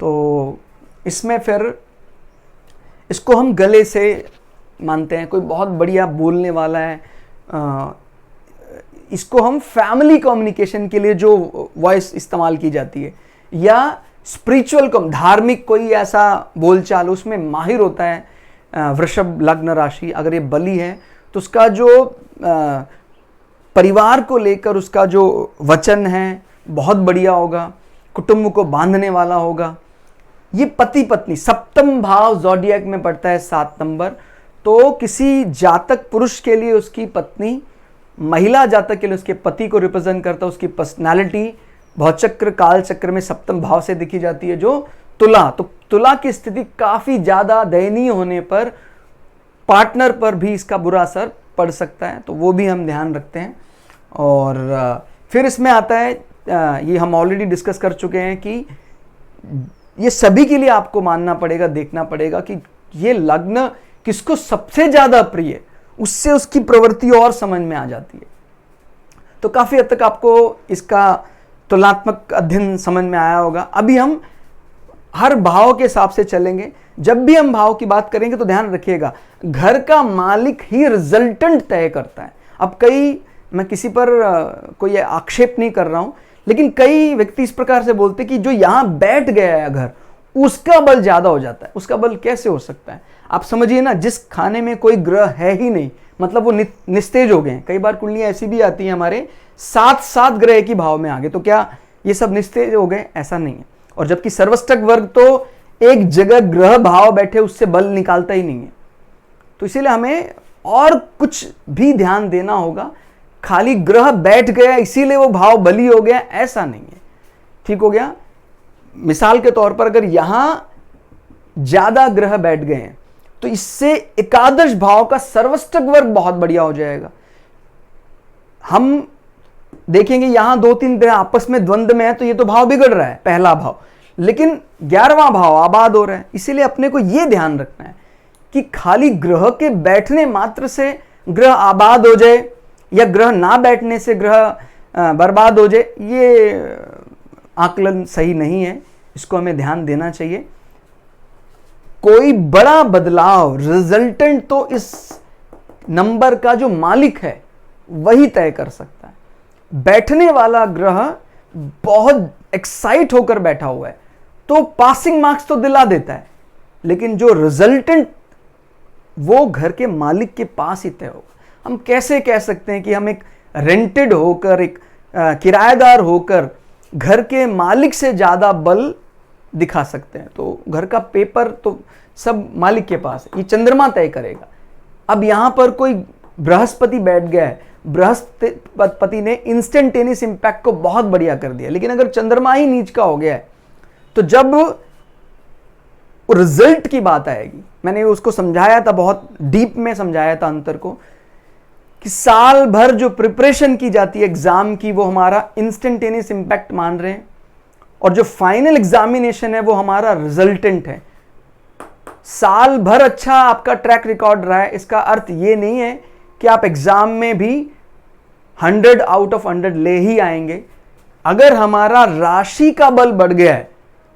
तो इसमें फिर इसको हम गले से मानते हैं, कोई बहुत बढ़िया बोलने वाला है, इसको हम फैमिली कम्युनिकेशन के लिए जो वॉइस इस्तेमाल की जाती है, या स्पिरिचुअल धार्मिक कोई ऐसा बोलचाल उसमें माहिर होता है वृषभ लग्न राशि। अगर ये बली है तो उसका जो परिवार को लेकर उसका जो वचन है बहुत बढ़िया होगा, कुटुंब को बांधने वाला होगा। ये पति पत्नी, सप्तम भाव ज़ोडिएक में पड़ता है 7 नंबर। तो किसी जातक पुरुष के लिए उसकी पत्नी, महिला जातक के लिए उसके पति को रिप्रेजेंट करता है। उसकी पर्सनैलिटी भवचक्र काल चक्र में सप्तम भाव से देखी जाती है, जो तुला। तो तुला की स्थिति काफी ज्यादा दयनीय होने पर पार्टनर पर भी इसका बुरा असर पड़ सकता है, तो वो भी हम ध्यान रखते हैं। और फिर इसमें आता है, ये हम ऑलरेडी डिस्कस कर चुके हैं कि ये सभी के लिए आपको मानना पड़ेगा, देखना पड़ेगा कि ये लग्न किसको सबसे ज्यादा प्रिय है, उससे उसकी प्रवृत्ति और समझ में आ जाती है। तो काफी हद तक आपको इसका तुलनात्मक अध्ययन समझ में आया होगा। अभी हम हर भाव के हिसाब से चलेंगे। जब भी हम भाव की बात करेंगे तो ध्यान रखिएगा, घर का मालिक ही रिजल्टेंट तय करता है। अब मैं किसी पर कोई आक्षेप नहीं कर रहा हूं, लेकिन कई व्यक्ति इस प्रकार से बोलते कि जो यहां बैठ गया है घर, उसका बल ज्यादा हो जाता है। उसका बल कैसे हो सकता है? आप समझिए ना, जिस खाने में कोई ग्रह है ही नहीं, मतलब वो निस्तेज हो गए। कई बार कुंडलियां ऐसी भी आती हैं हमारे 7 ग्रह की भाव में आ गए, तो क्या ये सब निस्तेज हो गए? ऐसा नहीं है। और जबकि सर्वष्टक वर्ग तो एक जगह ग्रह भाव बैठे उससे बल निकालता ही नहीं है। तो इसीलिए हमें और कुछ भी ध्यान देना होगा। खाली ग्रह बैठ गया इसीलिए वो भाव बली हो गया, ऐसा नहीं है। ठीक हो गया। मिसाल के तौर पर अगर यहां ज्यादा ग्रह बैठ गए हैं तो इससे एकादश भाव का सर्वष्टक वर्ग बहुत बढ़िया हो जाएगा। हम देखेंगे यहां 2-3 ग्रह आपस में द्वंद्व में है तो ये तो भाव बिगड़ रहा है, पहला भाव, लेकिन 11वां भाव आबाद हो रहा है। इसीलिए अपने को यह ध्यान रखना है कि खाली ग्रह के बैठने मात्र से ग्रह आबाद हो जाए या ग्रह ना बैठने से ग्रह बर्बाद हो जाए, ये आकलन सही नहीं है, इसको हमें ध्यान देना चाहिए। कोई बड़ा बदलाव रिजल्टेंट तो इस नंबर का जो मालिक है वही तय कर सकता है। बैठने वाला ग्रह बहुत एक्साइट होकर बैठा हुआ है तो पासिंग मार्क्स तो दिला देता है, लेकिन जो रिजल्टेंट वो घर के मालिक के पास ही तय होगा। हम कैसे कह सकते हैं कि हम एक रेंटेड होकर, एक किराएदार होकर घर के मालिक से ज़्यादा बल दिखा सकते हैं? तो घर का पेपर तो सब मालिक के पास है, ये चंद्रमा तय करेगा। अब यहाँ पर कोई बृहस्पति बैठ गया है, बृहस्पति ने इंस्टेंटेनियस इंपैक्ट को बहुत बढ़िया कर दिया, लेकिन अगर चंद्रमा ही नीच का हो गया है तो जब रिजल्ट की बात आएगी, मैंने उसको समझाया था, बहुत डीप में समझाया था अंतर को, कि साल भर जो प्रिपरेशन की जाती है एग्जाम की वो हमारा इंस्टेंटेनियस इंपैक्ट मान रहे हैं, और जो फाइनल एग्जामिनेशन है वो हमारा रिजल्टेंट है। साल भर अच्छा आपका ट्रैक रिकॉर्ड रहा है, इसका अर्थ ये नहीं है कि आप एग्जाम में भी 100 आउट ऑफ 100 ले ही आएंगे। अगर हमारा राशि का बल बढ़ गया है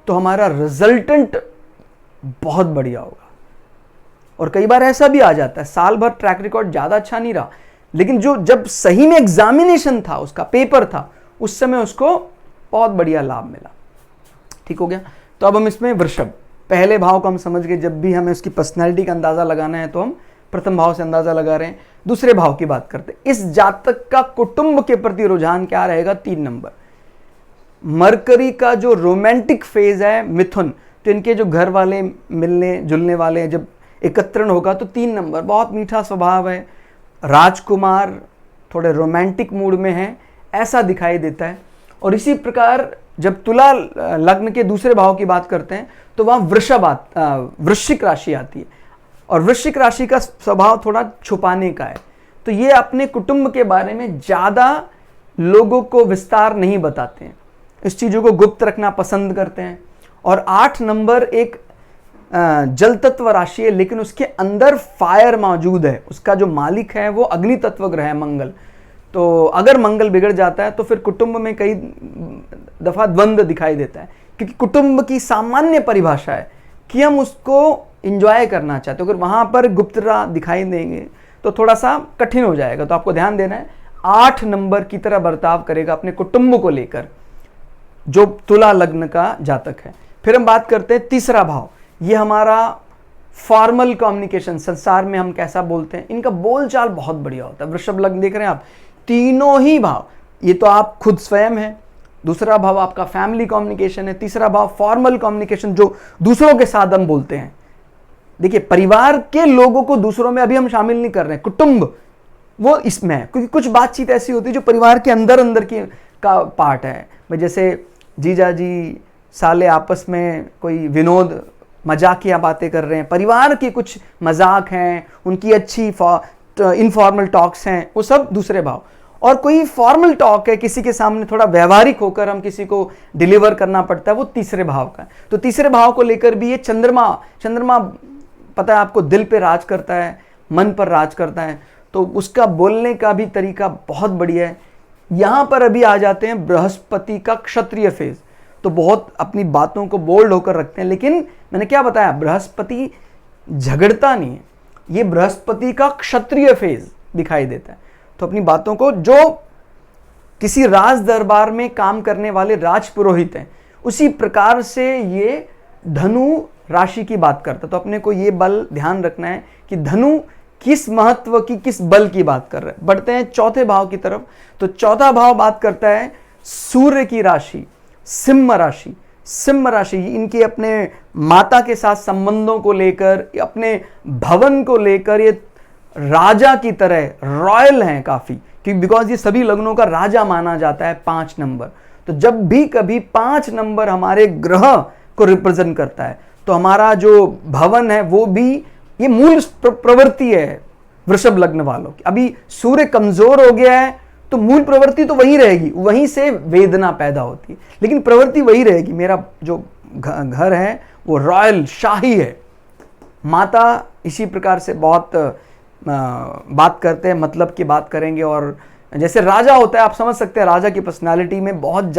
तो हमारा रिजल्टेंट बहुत बढ़िया होगा। और कई बार ऐसा भी आ जाता है, साल भर ट्रैक रिकॉर्ड ज्यादा अच्छा नहीं रहा, लेकिन जो जब सही में एग्जामिनेशन था, उसका पेपर था, उस समय उसको बहुत बढ़िया लाभ मिला। ठीक हो गया। तो अब हम इसमें वृषभ, पहले भाव को हम समझ गए। जब भी हमें उसकी पर्सनैलिटी का अंदाजा लगाना है तो हम प्रथम भाव से अंदाजा लगा रहे हैं। दूसरे भाव की बात करते हैं। इस जातक का कुटुंब के प्रति रुझान क्या रहेगा? 3 नंबर। मरकरी का जो रोमांटिक फेज है मिथुन, तो इनके जो घर वाले मिलने जुलने वाले जब एकत्रण होगा तो 3 नंबर। बहुत मीठा स्वभाव है, राजकुमार, थोड़े रोमांटिक मूड में है, ऐसा दिखाई देता है। और इसी प्रकार जब तुला लग्न के दूसरे भाव की बात करते हैं तो वहां वृश्चिक राशि आती है, और वृश्चिक राशि का स्वभाव थोड़ा छुपाने का है। तो ये अपने कुटुंब के बारे में ज़्यादा लोगों को विस्तार नहीं बताते हैं, इस चीज़ों को गुप्त रखना पसंद करते हैं। और 8 नंबर एक जल तत्व राशि है, लेकिन उसके अंदर फायर मौजूद है। उसका जो मालिक है वो अग्नि तत्व ग्रह है मंगल। तो अगर मंगल बिगड़ जाता है तो फिर कुटुंब में कई दफा द्वंद्व दिखाई देता है, क्योंकि कुटुंब की सामान्य परिभाषा है कि हम उसको इंजॉय करना चाहते हो। अगर वहां पर गुप्तता दिखाई देंगे तो थोड़ा सा कठिन हो जाएगा। तो आपको ध्यान देना है, 8 नंबर की तरह बर्ताव करेगा अपने कुटुंब को लेकर जो तुला लग्न का जातक है। फिर हम बात करते हैं तीसरा भाव। ये हमारा फॉर्मल कम्युनिकेशन, संसार में हम कैसा बोलते हैं, इनका बोलचाल बहुत बढ़िया होता है। वृषभ लग्न देख रहे हैं आप, तीनों ही भाव, ये तो आप खुद स्वयं है, दूसरा भाव आपका फैमिली कम्युनिकेशन है, तीसरा भाव फॉर्मल कम्युनिकेशन जो दूसरों के साथ हम बोलते हैं। देखिए, परिवार के लोगों को दूसरों में अभी हम शामिल नहीं कर रहे हैं, कुटुंब वो इसमें है, क्योंकि कुछ बातचीत ऐसी होती है जो परिवार के अंदर की का पार्ट है। जैसे जीजा जी साले आपस में कोई विनोद मजाकिया बातें कर रहे हैं, परिवार के कुछ मजाक हैं, उनकी अच्छी इनफॉर्मल टॉक्स हैं, वो सब दूसरे भाव। और कोई फॉर्मल टॉक है, किसी के सामने थोड़ा व्यवहारिक होकर हम किसी को डिलीवर करना पड़ता है, वो तीसरे भाव का है। तो तीसरे भाव को लेकर भी ये चंद्रमा पता है आपको, दिल पे राज करता है, मन पर राज करता है, तो उसका बोलने का भी तरीका बहुत बढ़िया है। यहां पर अभी आ जाते हैं बृहस्पति का क्षत्रिय फेज, तो बहुत अपनी बातों को बोल्ड होकर रखते हैं। लेकिन मैंने क्या बताया, बृहस्पति झगड़ता नहीं है, ये बृहस्पति का क्षत्रिय फेज दिखाई देता है। तो अपनी बातों को, जो किसी राज दरबार में काम करने वाले राज पुरोहित हैं, उसी प्रकार से ये धनु राशि की बात करता है। तो अपने को ये बल ध्यान रखना है कि धनु किस महत्व की, किस बल की बात कर रहे हैं। बढ़ते हैं चौथे भाव की तरफ। तो चौथा भाव बात करता है सूर्य की राशि, सिंह राशि। सिंह राशि इनके अपने माता के साथ संबंधों को लेकर, अपने भवन को लेकर ये राजा की तरह रॉयल हैं काफी, क्योंकि बिकॉज ये सभी लग्नों का राजा माना जाता है 5 नंबर। तो जब भी कभी 5 नंबर हमारे ग्रह को रिप्रेजेंट करता है तो हमारा जो भवन है वो भी, ये मूल प्रवृत्ति है वृषभ लग्न वालों की। अभी सूर्य कमजोर हो गया है तो मूल प्रवृत्ति तो वही रहेगी, वहीं से वेदना पैदा होती है, लेकिन प्रवृत्ति वही रहेगी। मेरा जो घर है वो रॉयल शाही है। माता इसी प्रकार से बहुत बात करते हैं, मतलब की बात करेंगे। और जैसे राजा होता है, आप समझ सकते हैं राजा की पर्सनालिटी में बहुत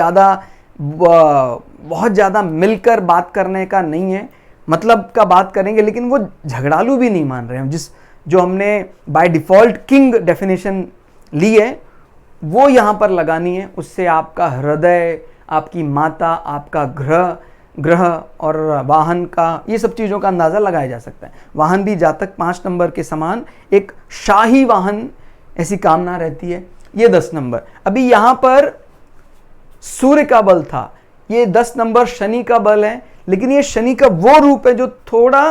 ज़्यादा मिलकर बात करने का नहीं है, मतलब का बात करेंगे, लेकिन वो झगड़ालू भी नहीं मान रहे हैं। जो हमने बाय डिफ़ॉल्ट किंग डेफिनेशन ली है वो यहाँ पर लगानी है। उससे आपका हृदय, आपकी माता, आपका ग्रह और वाहन का, ये सब चीज़ों का अंदाज़ा लगाया जा सकता है। वाहन भी जातक 5 नंबर के समान एक शाही वाहन, ऐसी कामना रहती है। ये 10 नंबर। अभी यहाँ पर सूर्य का बल था, ये 10 नंबर शनि का बल है, लेकिन ये शनि का वो रूप है जो थोड़ा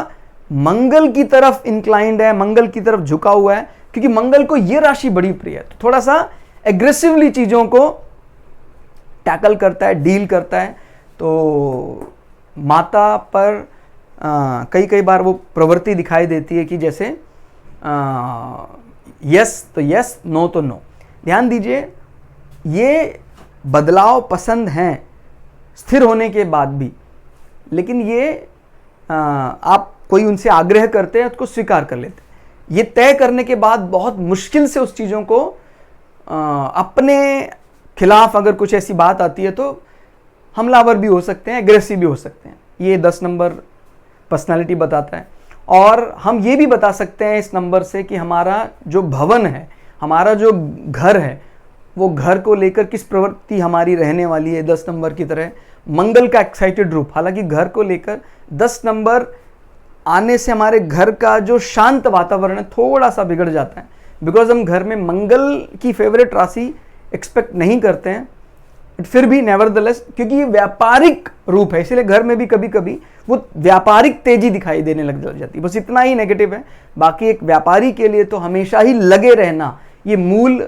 मंगल की तरफ इंक्लाइंड है, मंगल की तरफ झुका हुआ है, क्योंकि मंगल को ये राशि बड़ी प्रिय है। तो थोड़ा सा एग्रेसिवली चीज़ों को टैकल करता है, डील करता है। तो माता पर कई बार वो प्रवृत्ति दिखाई देती है कि जैसे यस तो यस, नो तो नो। ध्यान दीजिए, ये बदलाव पसंद हैं स्थिर होने के बाद भी, लेकिन ये आप कोई उनसे आग्रह करते हैं, उसको स्वीकार कर लेते हैं। ये तय करने के बाद बहुत मुश्किल से उस चीज़ों को अपने खिलाफ अगर कुछ ऐसी बात आती है तो हमलावर भी हो सकते हैं, एग्रेसिव भी हो सकते हैं। ये 10 नंबर पर्सनालिटी बताता है। और हम ये भी बता सकते हैं इस नंबर से कि हमारा जो भवन है, हमारा जो घर है, वो घर को लेकर किस प्रवृत्ति हमारी रहने वाली है। 10 नंबर की तरह मंगल का एक्साइटेड रूप। हालांकि घर को लेकर 10 नंबर आने से हमारे घर का जो शांत वातावरण है थोड़ा सा बिगड़ जाता है, बिकॉज हम घर में मंगल की फेवरेट राशि एक्सपेक्ट नहीं करते हैं। फिर भी नेवरदलेस, क्योंकि ये व्यापारिक रूप है, इसलिए घर में भी कभी कभी वो व्यापारिक तेजी दिखाई देने लग जाती है। बस इतना ही नेगेटिव है। बाकी एक व्यापारी के लिए तो हमेशा ही लगे रहना ये मूल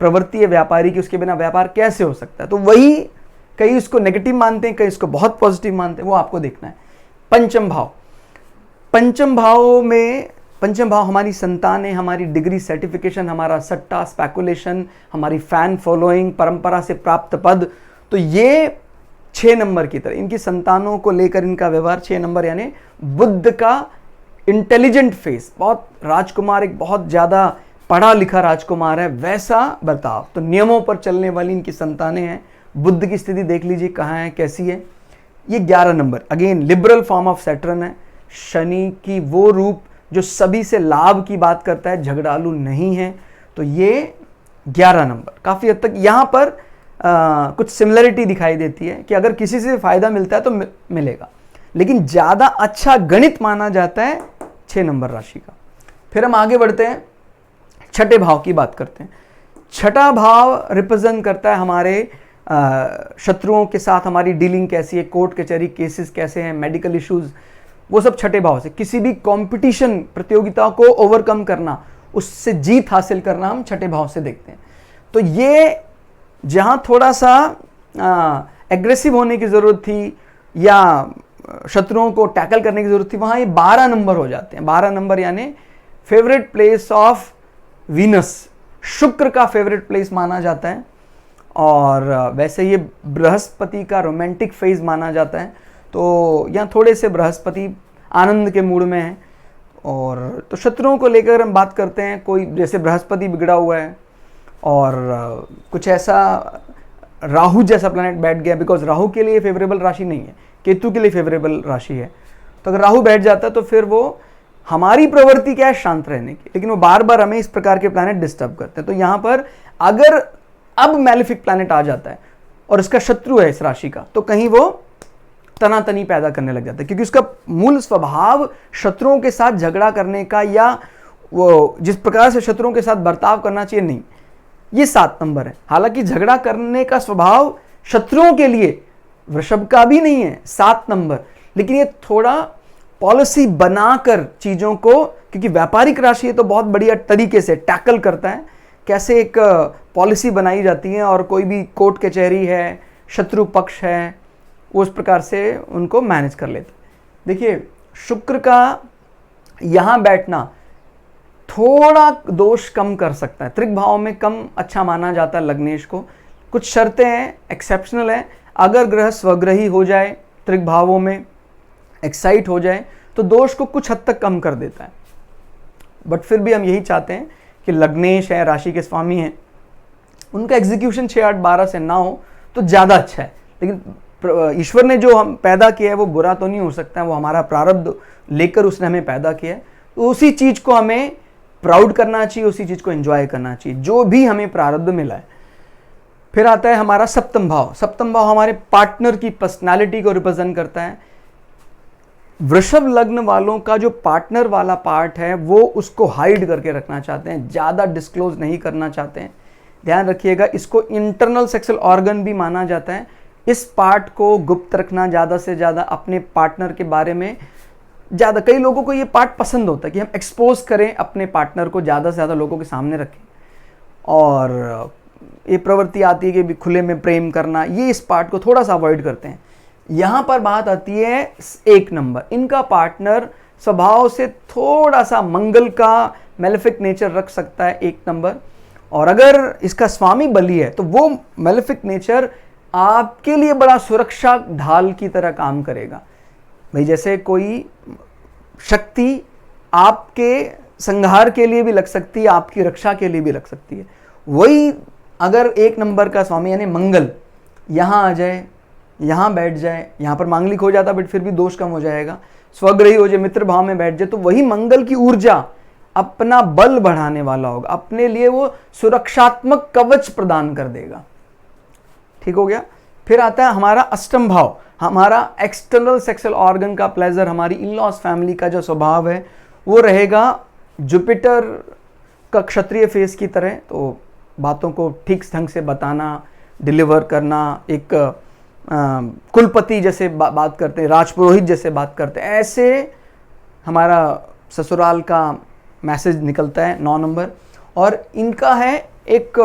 प्रवृत्ति है व्यापारी की, उसके बिना व्यापार कैसे हो सकता है। तो वही कई इसको नेगेटिव मानते हैं, कई इसको बहुत पॉजिटिव मानते हैं, वो आपको देखना है। पंचम भाव, पंचम भाव हमारी संतानें, हमारी डिग्री सर्टिफिकेशन, हमारा सट्टा स्पेकुलेशन, हमारी फैन फॉलोइंग, परंपरा से प्राप्त पद। तो ये 6 नंबर की तरह इनकी संतानों को लेकर इनका व्यवहार 6 नंबर, यानी बुद्ध का इंटेलिजेंट फेस, बहुत राजकुमार, एक बहुत ज़्यादा पढ़ा लिखा राजकुमार है, वैसा बर्ताव। तो नियमों पर चलने वाली इनकी संतानें हैं। बुद्ध की स्थिति देख लीजिए कहाँ है, कैसी है। ये 11 number, again liberal form of Saturn है। शनि की वो रूप जो सभी से लाभ की बात करता है, झगड़ालू नहीं है। तो ये 11 नंबर काफ़ी हद तक यहाँ पर कुछ सिमिलरिटी दिखाई देती है कि अगर किसी से फ़ायदा मिलता है तो मिलेगा, लेकिन ज़्यादा अच्छा गणित माना जाता है 6 नंबर राशि का। फिर हम आगे बढ़ते हैं, छठे भाव की बात करते हैं। छठा भाव रिप्रेजेंट करता है हमारे शत्रुओं के साथ हमारी डीलिंग कैसी है, कोर्ट कचहरी केसेस कैसे हैं, मेडिकल इश्यूज, वो सब छठे भाव से। किसी भी कंपटीशन, प्रतियोगिता को ओवरकम करना, उससे जीत हासिल करना हम छठे भाव से देखते हैं। तो ये जहां थोड़ा सा एग्रेसिव होने की जरूरत थी या शत्रुओं को टैकल करने की जरूरत थी, वहां ये 12 नंबर हो जाते हैं। 12 नंबर यानी फेवरेट प्लेस ऑफ वीनस, शुक्र का फेवरेट प्लेस माना जाता है। और वैसे ये बृहस्पति का रोमांटिक फेज माना जाता है। तो यहाँ थोड़े से बृहस्पति आनंद के मूड में है। और तो शत्रुओं को लेकर हम बात करते हैं, कोई जैसे बृहस्पति बिगड़ा हुआ है और कुछ ऐसा राहु जैसा प्लैनेट बैठ गया, बिकॉज राहु के लिए फेवरेबल राशि नहीं है, केतु के लिए फेवरेबल राशि है। तो अगर राहु बैठ जाता है तो फिर वो, हमारी प्रवृत्ति क्या है शांत रहने की, लेकिन वो बार बार हमें इस प्रकार के प्लैनेट डिस्टर्ब करते हैं। तो यहाँ पर अगर अब मैलिफिक प्लैनेट आ जाता है और इसका शत्रु है इस राशि का, तो कहीं वो तनातनी पैदा करने लग जाता है, क्योंकि उसका मूल स्वभाव शत्रुओं के साथ झगड़ा करने का या वो जिस प्रकार से शत्रुओं के साथ बर्ताव करना चाहिए, नहीं। ये 7 नंबर है। हालांकि झगड़ा करने का स्वभाव शत्रुओं के लिए वृषभ का भी नहीं है 7 नंबर, लेकिन ये थोड़ा पॉलिसी बनाकर चीज़ों को, क्योंकि व्यापारिक राशि है तो बहुत बढ़िया तरीके से टैकल करता है, कैसे एक पॉलिसी बनाई जाती है और कोई भी कोर्ट कचहरी है, शत्रु पक्ष है, उस प्रकार से उनको मैनेज कर लेते हैं। देखिए, शुक्र का यहाँ बैठना थोड़ा दोष कम कर सकता है। त्रिक भाव में कम अच्छा माना जाता है लग्नेश को। कुछ शर्तें हैं, एक्सेप्शनल है। अगर ग्रह स्वग्रही हो जाए, त्रिक भावों में एक्साइट हो जाए, तो दोष को कुछ हद तक कम कर देता है। बट फिर भी हम यही चाहते हैं कि लग्नेश है, राशि के स्वामी हैं, उनका एग्जीक्यूशन 6, 8, 12 से ना हो तो ज़्यादा अच्छा है। लेकिन ईश्वर ने जो हम पैदा किया है वो बुरा तो नहीं हो सकता है, वो हमारा प्रारब्ध लेकर उसने हमें पैदा किया है, तो उसी चीज़ को हमें प्राउड करना चाहिए, उसी चीज़ को एंजॉय करना चाहिए जो भी हमें प्रारब्ध मिला है। फिर आता है हमारा सप्तम भाव। सप्तम भाव हमारे पार्टनर की पर्सनालिटी को रिप्रेजेंट करता है। वृषभ लग्न वालों का जो पार्टनर वाला पार्ट है वो उसको हाइड करके रखना चाहते हैं, ज़्यादा डिस्क्लोज नहीं करना चाहते हैं। ध्यान रखिएगा, इसको इंटरनल सेक्सुअल ऑर्गन भी माना जाता है। इस पार्ट को गुप्त रखना, ज़्यादा से ज़्यादा अपने पार्टनर के बारे में ज़्यादा, कई लोगों को ये पार्ट पसंद होता है कि हम एक्सपोज करें अपने पार्टनर को, ज़्यादा से ज़्यादा लोगों के सामने रखें, और ये प्रवृत्ति आती है कि भी खुले में प्रेम करना, ये इस पार्ट को थोड़ा सा अवॉइड करते हैं। यहाँ पर बात आती है 1 नंबर। इनका पार्टनर स्वभाव से थोड़ा सा मंगल का मेलेफिक नेचर रख सकता है 1 नंबर, और अगर इसका स्वामी बली है तो वो मेलेफिक नेचर आपके लिए बड़ा सुरक्षा ढाल की तरह काम करेगा। भाई जैसे कोई शक्ति आपके संहार के लिए भी लग सकती है, आपकी रक्षा के लिए भी लग सकती है, वही अगर 1 नंबर का स्वामी यानी मंगल यहाँ आ जाए, यहाँ बैठ जाए, यहाँ पर मांगलिक हो जाता बट फिर भी दोष कम हो जाएगा, स्वग्रही हो जाए, मित्र भाव में बैठ जाए, तो वही मंगल की ऊर्जा अपना बल बढ़ाने वाला होगा, अपने लिए वो सुरक्षात्मक कवच प्रदान कर देगा। ठीक हो गया। फिर आता है हमारा अष्टम भाव, हमारा एक्सटर्नल सेक्सुअल ऑर्गन का प्लेजर, हमारी इन-लॉज फैमिली का जो स्वभाव है वो रहेगा जुपिटर का क्षत्रिय फेस की तरह। तो बातों को ठीक ढंग से बताना, डिलीवर करना, एक कुलपति जैसे बात करते हैं, राजपुरोहित जैसे बात करते हैं, ऐसे हमारा ससुराल का मैसेज निकलता है 9 नंबर। और इनका है एक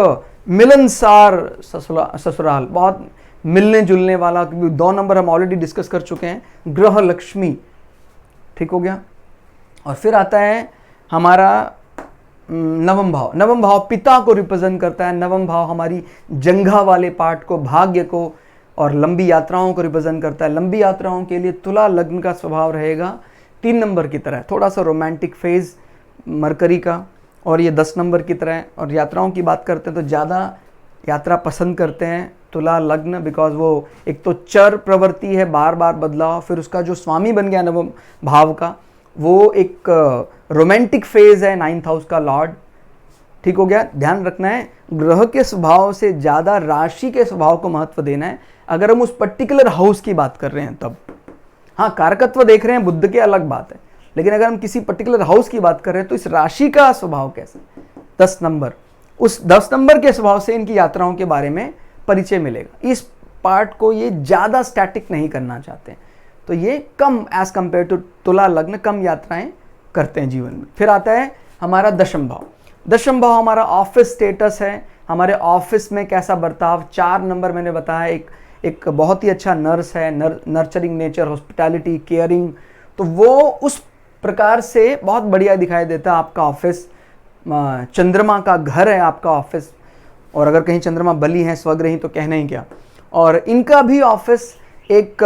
मिलनसार ससुराल, बहुत मिलने जुलने वाला, क्योंकि 2 नंबर हम ऑलरेडी डिस्कस कर चुके हैं, ग्रह लक्ष्मी। ठीक हो गया। और फिर आता है हमारा नवम भाव। नवम भाव पिता को रिप्रेजेंट करता है। नवम भाव हमारी जंघा वाले पार्ट को, भाग्य को और लंबी यात्राओं को रिप्रेजेंट करता है। लंबी यात्राओं के लिए तुला लग्न का स्वभाव रहेगा 3 नंबर की तरह, थोड़ा सा रोमांटिक फेज मरकरी का, और ये 10 नंबर की तरह। और यात्राओं की बात करते हैं तो ज़्यादा यात्रा पसंद करते हैं तुला लग्न, बिकॉज वो एक तो चर प्रवृत्ति है, बार बार बदलाव, फिर उसका जो स्वामी बन गया नवम भाव का वो एक रोमांटिक फेज है, 9th हाउस का लॉर्ड। ठीक हो गया। ध्यान रखना है, ग्रह के स्वभाव से ज़्यादा राशि के स्वभाव को महत्व देना है अगर हम उस पर्टिकुलर हाउस की बात कर रहे हैं तब। हाँ, कारकत्व देख रहे हैं बुध के, अलग बात है, लेकिन अगर हम किसी पर्टिकुलर हाउस की बात कर रहे हैं तो इस राशि का स्वभाव कैसे, 10 नंबर, उस 10 नंबर के स्वभाव से इनकी यात्राओं के बारे में परिचय मिलेगा। इस पार्ट को ये ज़्यादा स्टैटिक नहीं करना चाहते हैं, तो ये कम एज कंपेयर टू तुला लग्न कम यात्राएं करते हैं जीवन में। फिर आता है हमारा दशम भाव। दशम भाव हमारा ऑफिस स्टेटस है, हमारे ऑफिस में कैसा बर्ताव। 4 नंबर मैंने बताया एक बहुत ही अच्छा नर्स है, नर्चरिंग नेचर, हॉस्पिटैलिटी, केयरिंग, तो वो उस प्रकार से बहुत बढ़िया दिखाई देता है आपका ऑफिस। चंद्रमा का घर है आपका ऑफिस, और अगर कहीं चंद्रमा बली है, स्वग्रही, तो कहना ही क्या। और इनका भी ऑफिस एक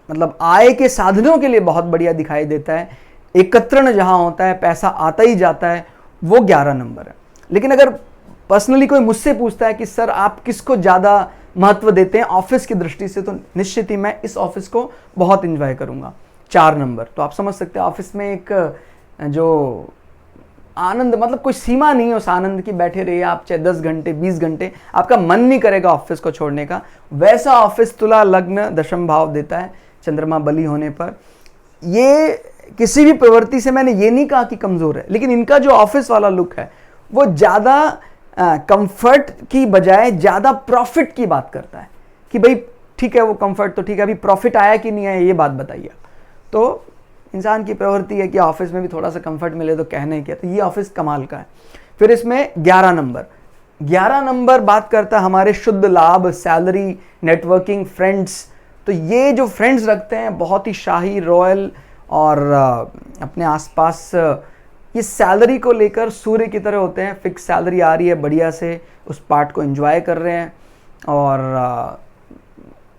मतलब आय के साधनों के लिए बहुत बढ़िया दिखाई देता है। एकत्रण जहाँ होता है, पैसा आता ही जाता है, वो 11 नंबर है। लेकिन अगर पर्सनली कोई मुझसे पूछता है कि सर आप किसको ज़्यादा महत्व देते हैं ऑफिस की दृष्टि से, तो निश्चित ही मैं इस ऑफिस को बहुत एंजॉय करूँगा, 4 नंबर। तो आप समझ सकते हैं ऑफिस में एक जो आनंद, मतलब कोई सीमा नहीं है उस आनंद की, बैठे रहिए आप चाहे 10 घंटे 20 घंटे, आपका मन नहीं करेगा ऑफिस को छोड़ने का। वैसा ऑफिस तुला लग्न दशम भाव देता है चंद्रमा बली होने पर। ये किसी भी प्रवृत्ति से मैंने ये नहीं कहा कि कमज़ोर है, लेकिन इनका जो ऑफिस वाला लुक है वो ज़्यादा कंफर्ट की बजाय ज़्यादा प्रॉफिट की बात करता है कि भाई ठीक है वो कंफर्ट तो ठीक है, अभी प्रॉफिट आया कि नहीं आया ये बात बताइए। तो इंसान की प्रवृत्ति है कि ऑफिस में भी थोड़ा सा कंफर्ट मिले तो कहने क्या, तो ये ऑफिस कमाल का है। फिर इसमें 11 नंबर बात करता है हमारे शुद्ध लाभ, सैलरी, नेटवर्किंग, फ्रेंड्स। तो ये जो फ्रेंड्स रखते हैं बहुत ही शाही, रॉयल और अपने आसपास ये सैलरी को लेकर सूर्य की तरह होते हैं। फिक्स सैलरी आ रही है, बढ़िया से उस पार्ट को एंजॉय कर रहे हैं, और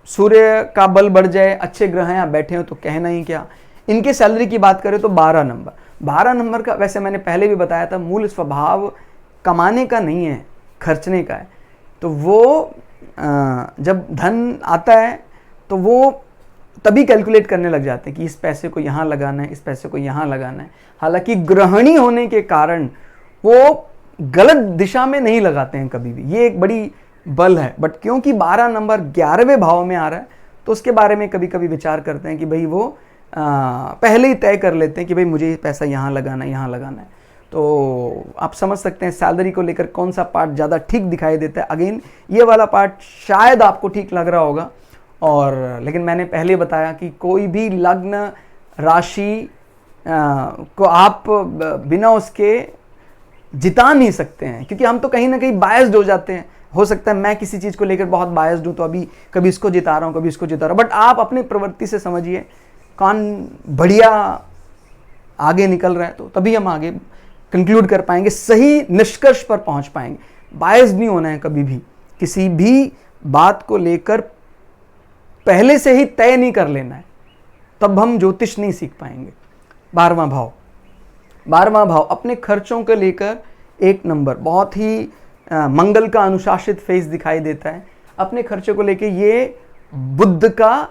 सूर्य का बल बढ़ जाए, अच्छे ग्रह हैं बैठे हो तो कहना ही क्या। इनके सैलरी की बात करें तो 12 12 नंबर का, वैसे मैंने पहले भी बताया था, मूल स्वभाव कमाने का नहीं है, खर्चने का है। तो वो जब धन आता है तो वो तभी कैलकुलेट करने लग जाते हैं कि इस पैसे को यहाँ लगाना है, इस पैसे को यहाँ लगाना है। हालांकि गृहिणी होने के कारण वो गलत दिशा में नहीं लगाते हैं कभी भी, ये एक बड़ी बल है। बट क्योंकि 12 नंबर 11वें भाव में आ रहा है तो उसके बारे में कभी कभी विचार करते हैं कि भाई वो पहले ही तय कर लेते हैं कि भाई मुझे ये पैसा यहाँ लगाना है, यहाँ लगाना है। तो आप समझ सकते हैं सैलरी को लेकर कौन सा पार्ट ज़्यादा ठीक दिखाई देता है। अगेन ये वाला पार्ट शायद आपको ठीक लग रहा होगा, और लेकिन मैंने पहले बताया कि कोई भी लग्न राशि को आप बिना उसके जिता नहीं सकते हैं, क्योंकि हम तो कहीं ना कहीं बायस्ड हो जाते हैं। हो सकता है मैं किसी चीज़ को लेकर बहुत बायस्ड हूँ तो अभी कभी इसको जिता रहा हूँ, कभी इसको जिता रहा हूँ। बट आप अपनी प्रवृत्ति से समझिए कौन बढ़िया आगे निकल रहा है, तो तभी हम आगे कंक्लूड कर पाएंगे, सही निष्कर्ष पर पहुंच पाएंगे। बायस्ड नहीं होना है कभी भी, किसी भी बात को लेकर पहले से ही तय नहीं कर लेना है, तब हम ज्योतिष नहीं सीख पाएंगे। 12वां भाव अपने खर्चों को लेकर 1 नंबर, बहुत ही मंगल का अनुशासित फेज दिखाई देता है। अपने खर्चों को लेकर ये बुध का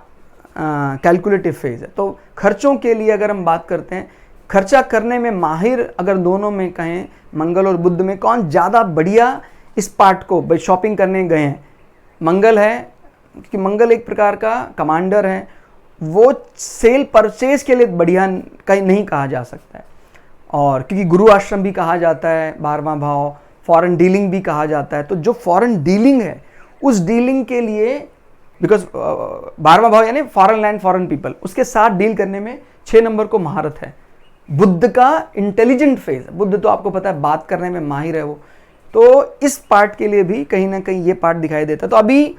कैलकुलेटिव फेज है। तो खर्चों के लिए अगर हम बात करते हैं, खर्चा करने में माहिर अगर दोनों में कहें, मंगल और बुध में कौन ज़्यादा बढ़िया इस पार्ट को भाई शॉपिंग करने गए हैं, मंगल है, क्योंकि मंगल एक प्रकार का कमांडर है। वो सेल परचेज के लिए बढ़िया कहीं नहीं कहा जा सकता है, और क्योंकि गुरु आश्रम भी कहा जाता है 12वां भाव, फॉरेन डीलिंग भी कहा जाता है। तो जो फॉरेन डीलिंग है उस डीलिंग के लिए, बिकॉज 12वां भाव यानी फॉरेन लैंड, फॉरेन पीपल, उसके साथ डील करने में 6 नंबर को महारत है। बुद्ध का इंटेलिजेंट फेज, बुद्ध तो आपको पता है बात करने में माहिर है वो, तो इस पार्ट के लिए भी कहीं ना कहीं ये पार्ट दिखाई देता है। तो अभी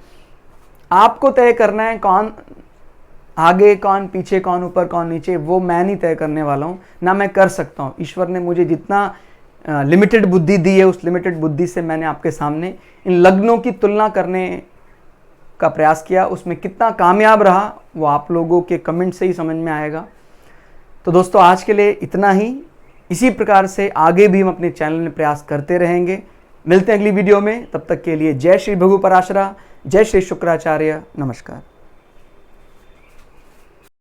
आपको तय करना है कौन आगे, कौन पीछे, कौन ऊपर, कौन नीचे, वो मैं नहीं तय करने वाला हूँ, ना मैं कर सकता हूँ। ईश्वर ने मुझे जितना लिमिटेड बुद्धि दी है, उस लिमिटेड बुद्धि से मैंने आपके सामने इन लग्नों की तुलना करने का प्रयास किया। उसमें कितना कामयाब रहा वो आप लोगों के कमेंट से ही समझ में आएगा। तो दोस्तों आज के लिए इतना ही। इसी प्रकार से आगे भी हम अपने चैनल में प्रयास करते रहेंगे। मिलते हैं अगली वीडियो में, तब तक के लिए जय श्री भृगु पराशरा, जय श्री शुक्राचार्य, नमस्कार।